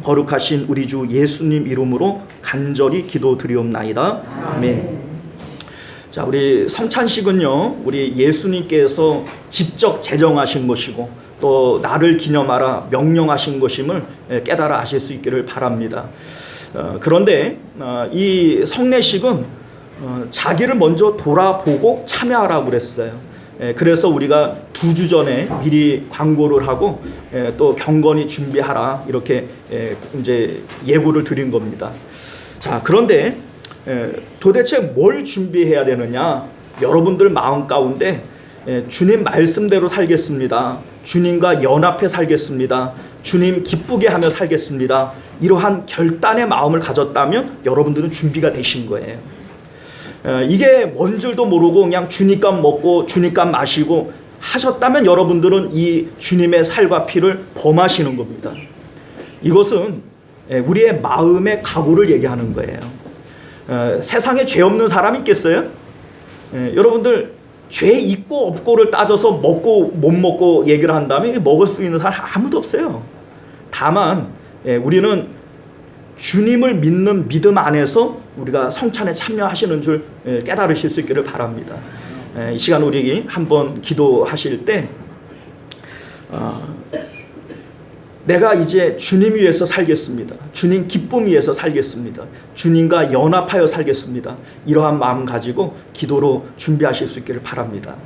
[SPEAKER 1] 거룩하신 우리 주 예수님 이름으로 간절히 기도드리옵나이다. 아멘. 자, 우리 성찬식은요, 우리 예수님께서 직접 제정하신 것이고 또 나를 기념하라 명령하신 것임을 깨달아 아실 수 있기를 바랍니다. 그런데 이 성례식은 자기를 먼저 돌아보고 참여하라고 그랬어요. 그래서 우리가 2주 전에 미리 광고를 하고 또 경건히 준비하라 이렇게 이제 예고를 드린 겁니다. 자, 그런데 도대체 뭘 준비해야 되느냐? 여러분들 마음 가운데 주님 말씀대로 살겠습니다. 주님과 연합해 살겠습니다. 주님 기쁘게 하며 살겠습니다. 이러한 결단의 마음을 가졌다면 여러분들은 준비가 되신 거예요. 이게 뭔 줄도 모르고 그냥 주니까 먹고 주니까 마시고 하셨다면 여러분들은 이 주님의 살과 피를 범하시는 겁니다. 이것은 우리의 마음의 각오를 얘기하는 거예요. 세상에 죄 없는 사람이 있겠어요? 여러분들 죄 있고 없고를 따져서 먹고 못 먹고 얘기를 한다면 먹을 수 있는 사람 아무도 없어요. 다만 우리는 주님을 믿는 믿음 안에서 우리가 성찬에 참여하시는 줄 깨달으실 수 있기를 바랍니다. 이 시간 우리 한번 기도하실 때 내가 이제 주님 위해서 살겠습니다. 주님 기쁨 위해서 살겠습니다. 주님과 연합하여 살겠습니다. 이러한 마음 가지고 기도로 준비하실 수 있기를 바랍니다.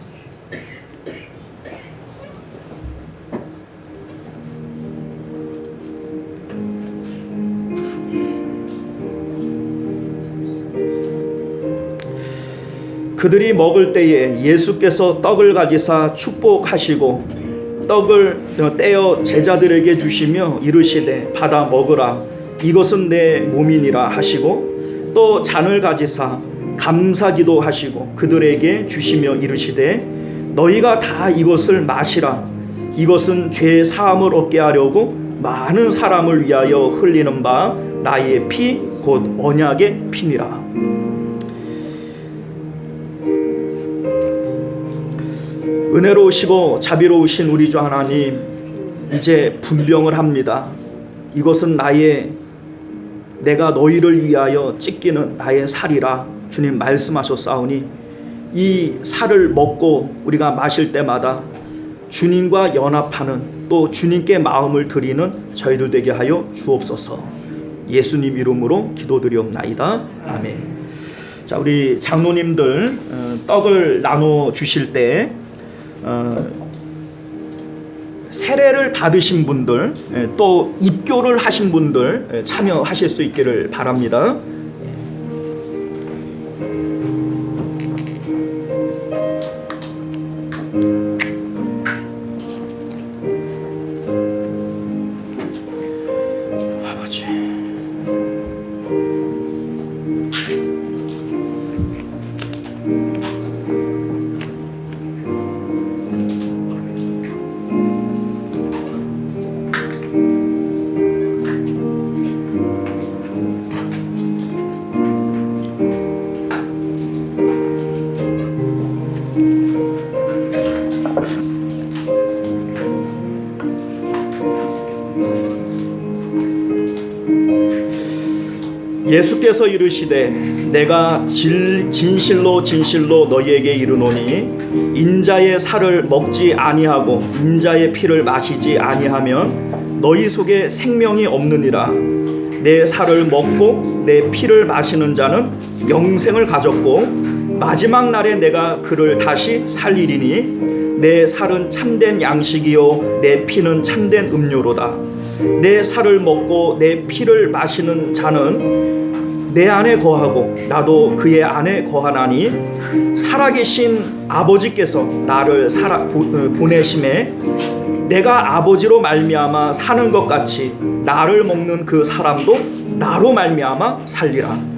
[SPEAKER 1] 그들이 먹을 때에 예수께서 떡을 가지사 축복하시고 떡을 떼어 제자들에게 주시며 이르시되 받아 먹으라 이것은 내 몸이니라 하시고 또 잔을 가지사 감사기도 하시고 그들에게 주시며 이르시되 너희가 다 이것을 마시라 이것은 죄 사함을 얻게 하려고 많은 사람을 위하여 흘리는 바 나의 피 곧 언약의 피니라. 은혜로우시고 자비로우신 우리 주 하나님, 이제 분명을 합니다. 이것은 내가 너희를 위하여 찢기는 나의 살이라 주님 말씀하셨사오니 이 살을 먹고 우리가 마실 때마다 주님과 연합하는 또 주님께 마음을 드리는 저희들 되게 하여 주옵소서. 예수님 이름으로 기도드리옵나이다. 아멘. 자, 우리 장로님들 떡을 나눠 주실 때 세례를 받으신 분들 또 입교를 하신 분들 참여하실 수 있기를 바랍니다. 아버지, 예수께서 이르시되 내가 진실로 진실로 너희에게 이르노니 인자의 살을 먹지 아니하고 인자의 피를 마시지 아니하면 너희 속에 생명이 없느니라. 내 살을 먹고 내 피를 마시는 자는 영생을 가졌고 마지막 날에 내가 그를 다시 살리리니 내 살은 참된 양식이요 내 피는 참된 음료로다. 내 살을 먹고 내 피를 마시는 자는 내 안에 거하고 나도 그의 안에 거하나니 살아계신 아버지께서 나를 보내심에 내가 아버지로 말미암아 사는 것 같이 나를 먹는 그 사람도 나로 말미암아 살리라.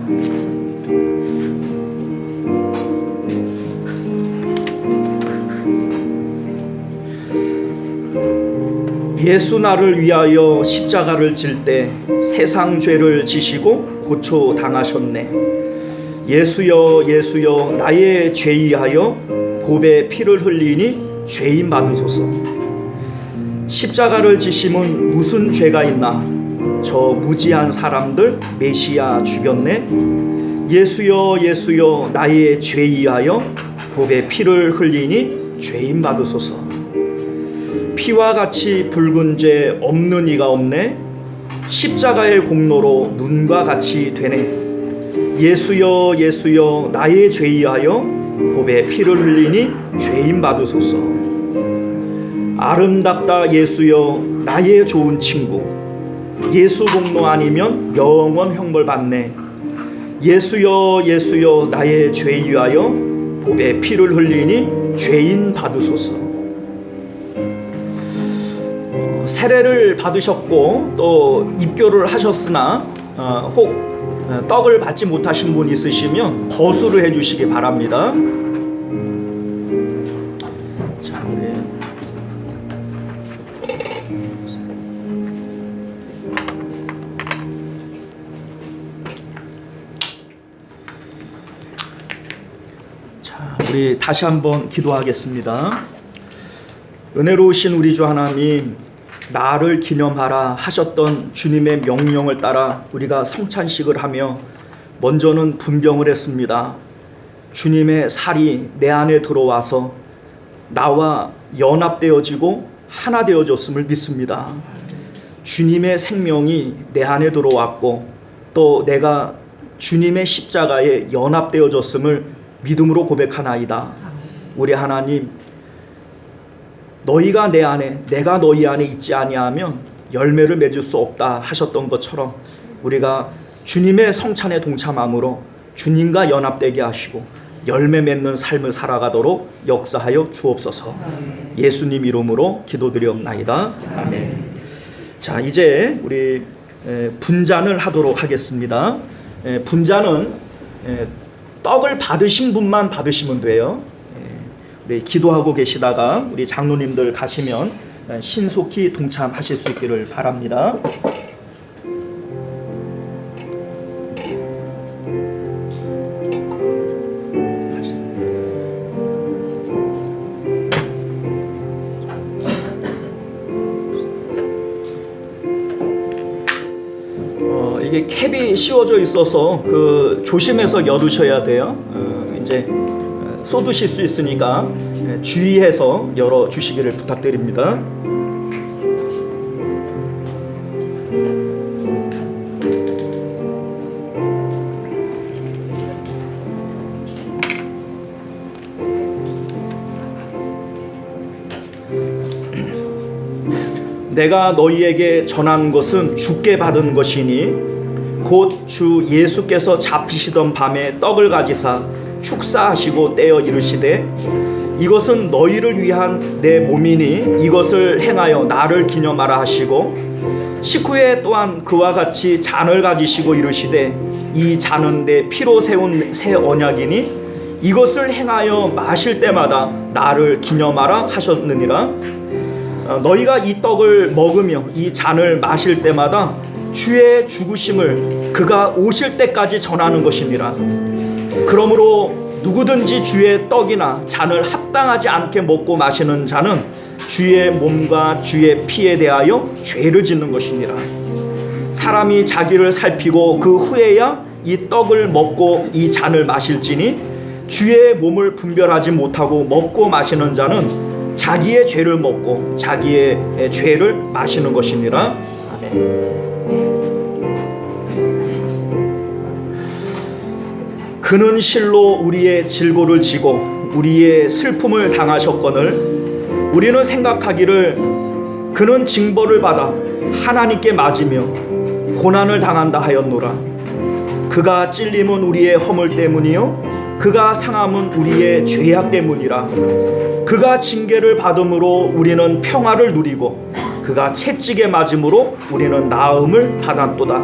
[SPEAKER 1] 예수 나를 위하여 십자가를 질 때 세상 죄를 지시고 고쳐 당하셨네. 예수여 예수여 나의 죄이하여 곱의 피를 흘리니 죄인 받으소서. 십자가를 지심은 무슨 죄가 있나? 저 무지한 사람들 메시아 죽였네. 예수여 예수여 나의 죄이하여 곱의 피를 흘리니 죄인 받으소서. 피와 같이 붉은 죄 없는 이가 없네. 십자가의 공로로 눈과 같이 되네. 예수여 예수여 나의 죄이하여 곱의 피를 흘리니 죄인 받으소서. 아름답다 예수여 나의 좋은 친구. 예수 공로 아니면 영원 형벌 받네. 예수여 예수여 나의 죄이하여 곱의 피를 흘리니 죄인 받으소서. 세례를 받으셨고 또 입교를 하셨으나 혹 떡을 받지 못하신 분 있으시면 거수를 해주시기 바랍니다. 자, 우리 다시 한번 기도하겠습니다. 은혜로우신 우리 주 하나님, 나를 기념하라 하셨던 주님의 명령을 따라 우리가 성찬식을 하며 먼저는 분병을 했습니다. 주님의 살이 내 안에 들어와서 나와 연합되어지고 하나 되어졌음을 믿습니다. 주님의 생명이 내 안에 들어왔고 또 내가 주님의 십자가에 연합되어졌음을 믿음으로 고백하나이다. 우리 하나님, 너희가 내 안에 내가 너희 안에 있지 아니하면 열매를 맺을 수 없다 하셨던 것처럼 우리가 주님의 성찬에 동참함으로 주님과 연합되게 하시고 열매 맺는 삶을 살아가도록 역사하여 주옵소서. 예수님 이름으로 기도드리옵나이다. 아멘. 자, 이제 우리 분잔을 하도록 하겠습니다. 분잔은 떡을 받으신 분만 받으시면 돼요. 우리 기도하고 계시다가 우리 장로님들 가시면 신속히 동참하실 수 있기를 바랍니다. 이게 캡이 씌워져 있어서 조심해서 열으셔야 돼요. 이제 쏟으실 수 있으니까 주의해서 열어 주시기를 부탁드립니다. 내가 너희에게 전한 것은 주께 받은 것이니 곧 주 예수께서 잡히시던 밤에 떡을 가지사 축사하시고 떼어 이르시되 이것은 너희를 위한 내 몸이니 이것을 행하여 나를 기념하라 하시고 식후에 또한 그와 같이 잔을 가지시고 이르시되 이 잔은 내 피로 세운 새 언약이니 이것을 행하여 마실 때마다 나를 기념하라 하셨느니라. 너희가 이 떡을 먹으며 이 잔을 마실 때마다 주의 죽으심을 그가 오실 때까지 전하는 것이니라. 그러므로 누구든지 주의 떡이나 잔을 합당하지 않게 먹고 마시는 자는 주의 몸과 주의 피에 대하여 죄를 짓는 것이니라. 사람이 자기를 살피고 그 후에야 이 떡을 먹고 이 잔을 마실지니 주의 몸을 분별하지 못하고 먹고 마시는 자는 자기의 죄를 먹고 자기의 죄를 마시는 것이니라. 아멘. 그는 실로 우리의 질고를 지고 우리의 슬픔을 당하셨거늘 우리는 생각하기를 그는 징벌을 받아 하나님께 맞으며 고난을 당한다 하였노라. 그가 찔림은 우리의 허물 때문이요 그가 상함은 우리의 죄악 때문이라. 그가 징계를 받음으로 우리는 평화를 누리고 그가 채찍에 맞음으로 우리는 나음을 받았도다.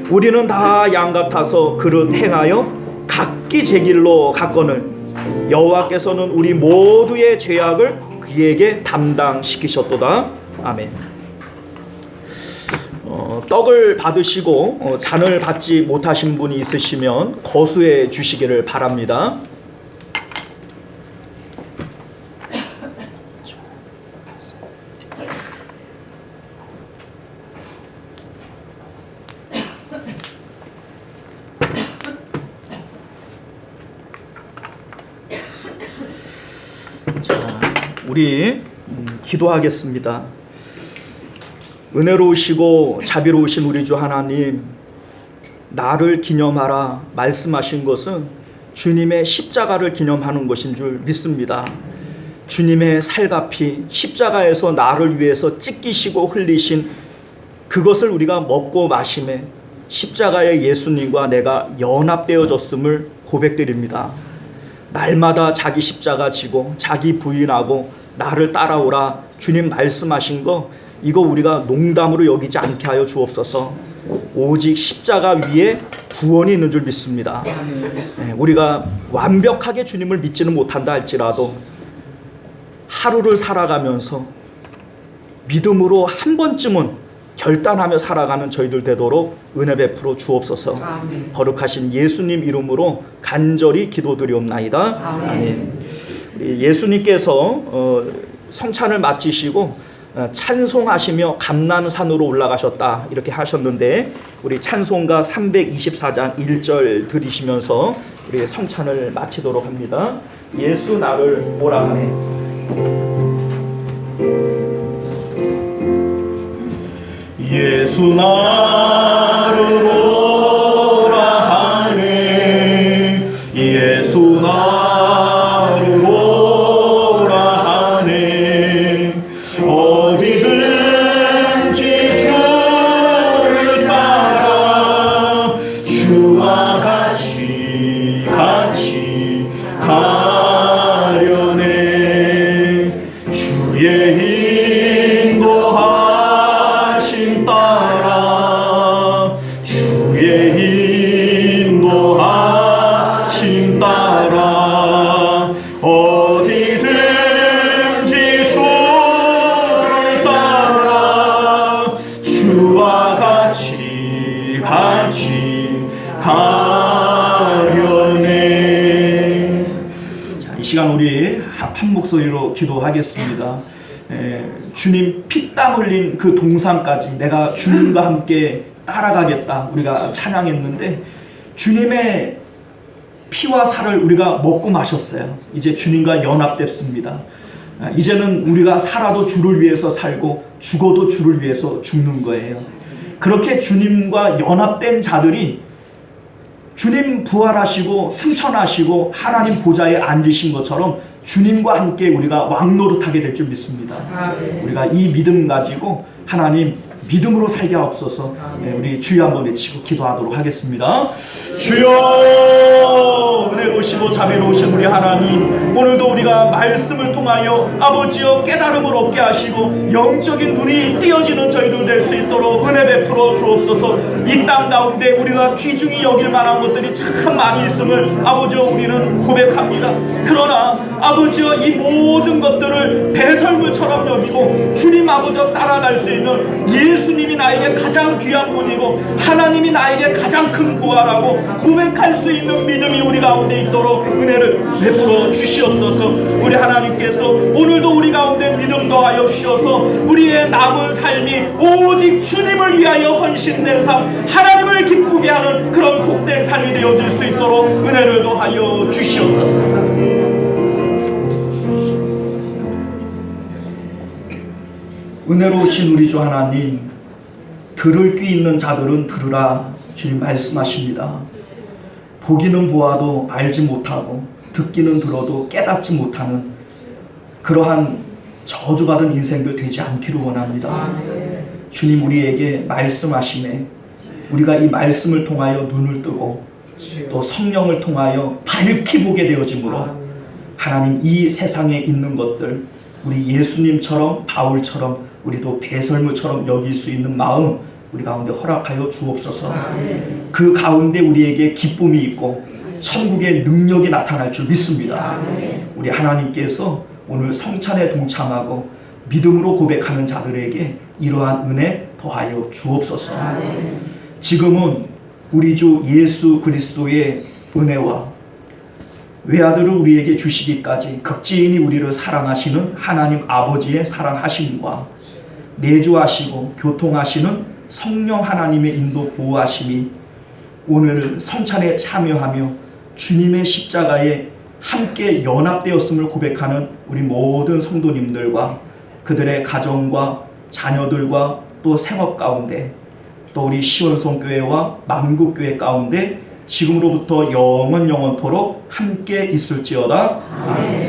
[SPEAKER 1] 우리는 다 양 같아서 그릇 행하여 각기 제 길로 갔거늘 여호와께서는 우리 모두의 죄악을 그에게 담당시키셨도다. 아멘. 떡을 받으시고 잔을 받지 못하신 분이 있으시면 거수해 주시기를 바랍니다. 우리 기도하겠습니다. 은혜로우시고 자비로우신 우리 주 하나님, 나를 기념하라 말씀하신 것은 주님의 십자가를 기념하는 것인 줄 믿습니다. 주님의 살과 피, 십자가에서 나를 위해서 찢기시고 흘리신 그것을 우리가 먹고 마심에 십자가의 예수님과 내가 연합되어졌음을 고백드립니다. 날마다 자기 십자가 지고 자기 부인하고 나를 따라오라 주님 말씀하신 거, 이거 우리가 농담으로 여기지 않게 하여 주옵소서. 오직 십자가 위에 구원이 있는 줄 믿습니다. 우리가 완벽하게 주님을 믿지는 못한다 할지라도 하루를 살아가면서 믿음으로 한 번쯤은 결단하며 살아가는 저희들 되도록 은혜 베풀어 주옵소서. 아멘. 거룩하신 예수님 이름으로 간절히 기도드리옵나이다. 아멘. 우리 예수님께서 성찬을 마치시고 찬송하시며 감람산으로 올라가셨다 이렇게 하셨는데, 우리 찬송가 324장 1절 들으시면서 우리 성찬을 마치도록 합니다. 예수 나를 보라 하네.
[SPEAKER 2] 예수 나를 보라 하네. 예수 나를 보라 하네. 어디든지 주를 따라 주와 같이 가려네. 주의 인도하심 따라 주의 인도하심 따라 어디든지 주를 따라 주와 같이 가려네.
[SPEAKER 1] 이 시간 우리 한 목소리로 기도하겠습니다. 주님 피땀 흘린 그 동산까지 내가 주님과 함께 따라가겠다 우리가 찬양했는데, 주님의 피와 살을 우리가 먹고 마셨어요. 이제 주님과 연합됐습니다. 이제는 우리가 살아도 주를 위해서 살고 죽어도 주를 위해서 죽는 거예요. 그렇게 주님과 연합된 자들이 주님 부활하시고 승천하시고 하나님 보좌에 앉으신 것처럼 주님과 함께 우리가 왕노릇하게 될 줄 믿습니다. 우리가 이 믿음 가지고 하나님 믿음으로 살게 하옵소서. 우리 주여 한번 외치고 기도하도록 하겠습니다.
[SPEAKER 2] 주여, 은혜로우시고 자비로우신 우리 하나님, 오늘도 우리가 말씀을 통하여 아버지여 깨달음을 얻게 하시고 영적인 눈이 띄어지는 저희들 될 수 있도록 은혜 베풀어 주옵소서. 이 땅 가운데 우리가 귀중히 여길 만한 것들이 참 많이 있음을 아버지여 우리는 고백합니다. 그러나 아버지여 이 모든 것들을 배설물처럼 여기고 주님 아버지여 따라갈 수 있는 예수님이 나에게 가장 귀한 분이고 하나님이 나에게 가장 큰 보화라고 고백할 수 있는 믿음이 우리 가운데 있도록 은혜를 베풀어 주시옵소서. 우리 하나님께서 오늘도 우리 가운데 믿음 더하여 주셔서 우리의 남은 삶이 오직 주님을 위하여 헌신된 삶, 하나님을 기쁘게 하는 그런 복된 삶이 되어질 수 있도록 은혜를 더하여 주시옵소서.
[SPEAKER 1] 은혜로우신 우리 주 하나님, 들을 귀 있는 자들은 들으라 주님 말씀하십니다. 보기는 보아도 알지 못하고 듣기는 들어도 깨닫지 못하는 그러한 저주받은 인생들 되지 않기를 원합니다. 주님 우리에게 말씀하시네, 우리가 이 말씀을 통하여 눈을 뜨고 또 성령을 통하여 밝히 보게 되어지므로 하나님 이 세상에 있는 것들 우리 예수님처럼 바울처럼 우리도 배설물처럼 여길 수 있는 마음 우리 가운데 허락하여 주옵소서. 그 가운데 우리에게 기쁨이 있고 천국의 능력이 나타날 줄 믿습니다. 우리 하나님께서 오늘 성찬에 동참하고 믿음으로 고백하는 자들에게 이러한 은혜 더하여 주옵소서. 지금은 우리 주 예수 그리스도의 은혜와 외아들을 우리에게 주시기까지 극지인이 우리를 사랑하시는 하나님 아버지의 사랑하심과 내주하시고 교통하시는 성령 하나님의 인도 보호하심이 오늘 성찬에 참여하며 주님의 십자가에 함께 연합되었음을 고백하는 우리 모든 성도님들과 그들의 가정과 자녀들과 또 생업 가운데 또 우리 시원성교회와 만국교회 가운데 지금으로부터 영원토록 함께 있을지어다. 아멘.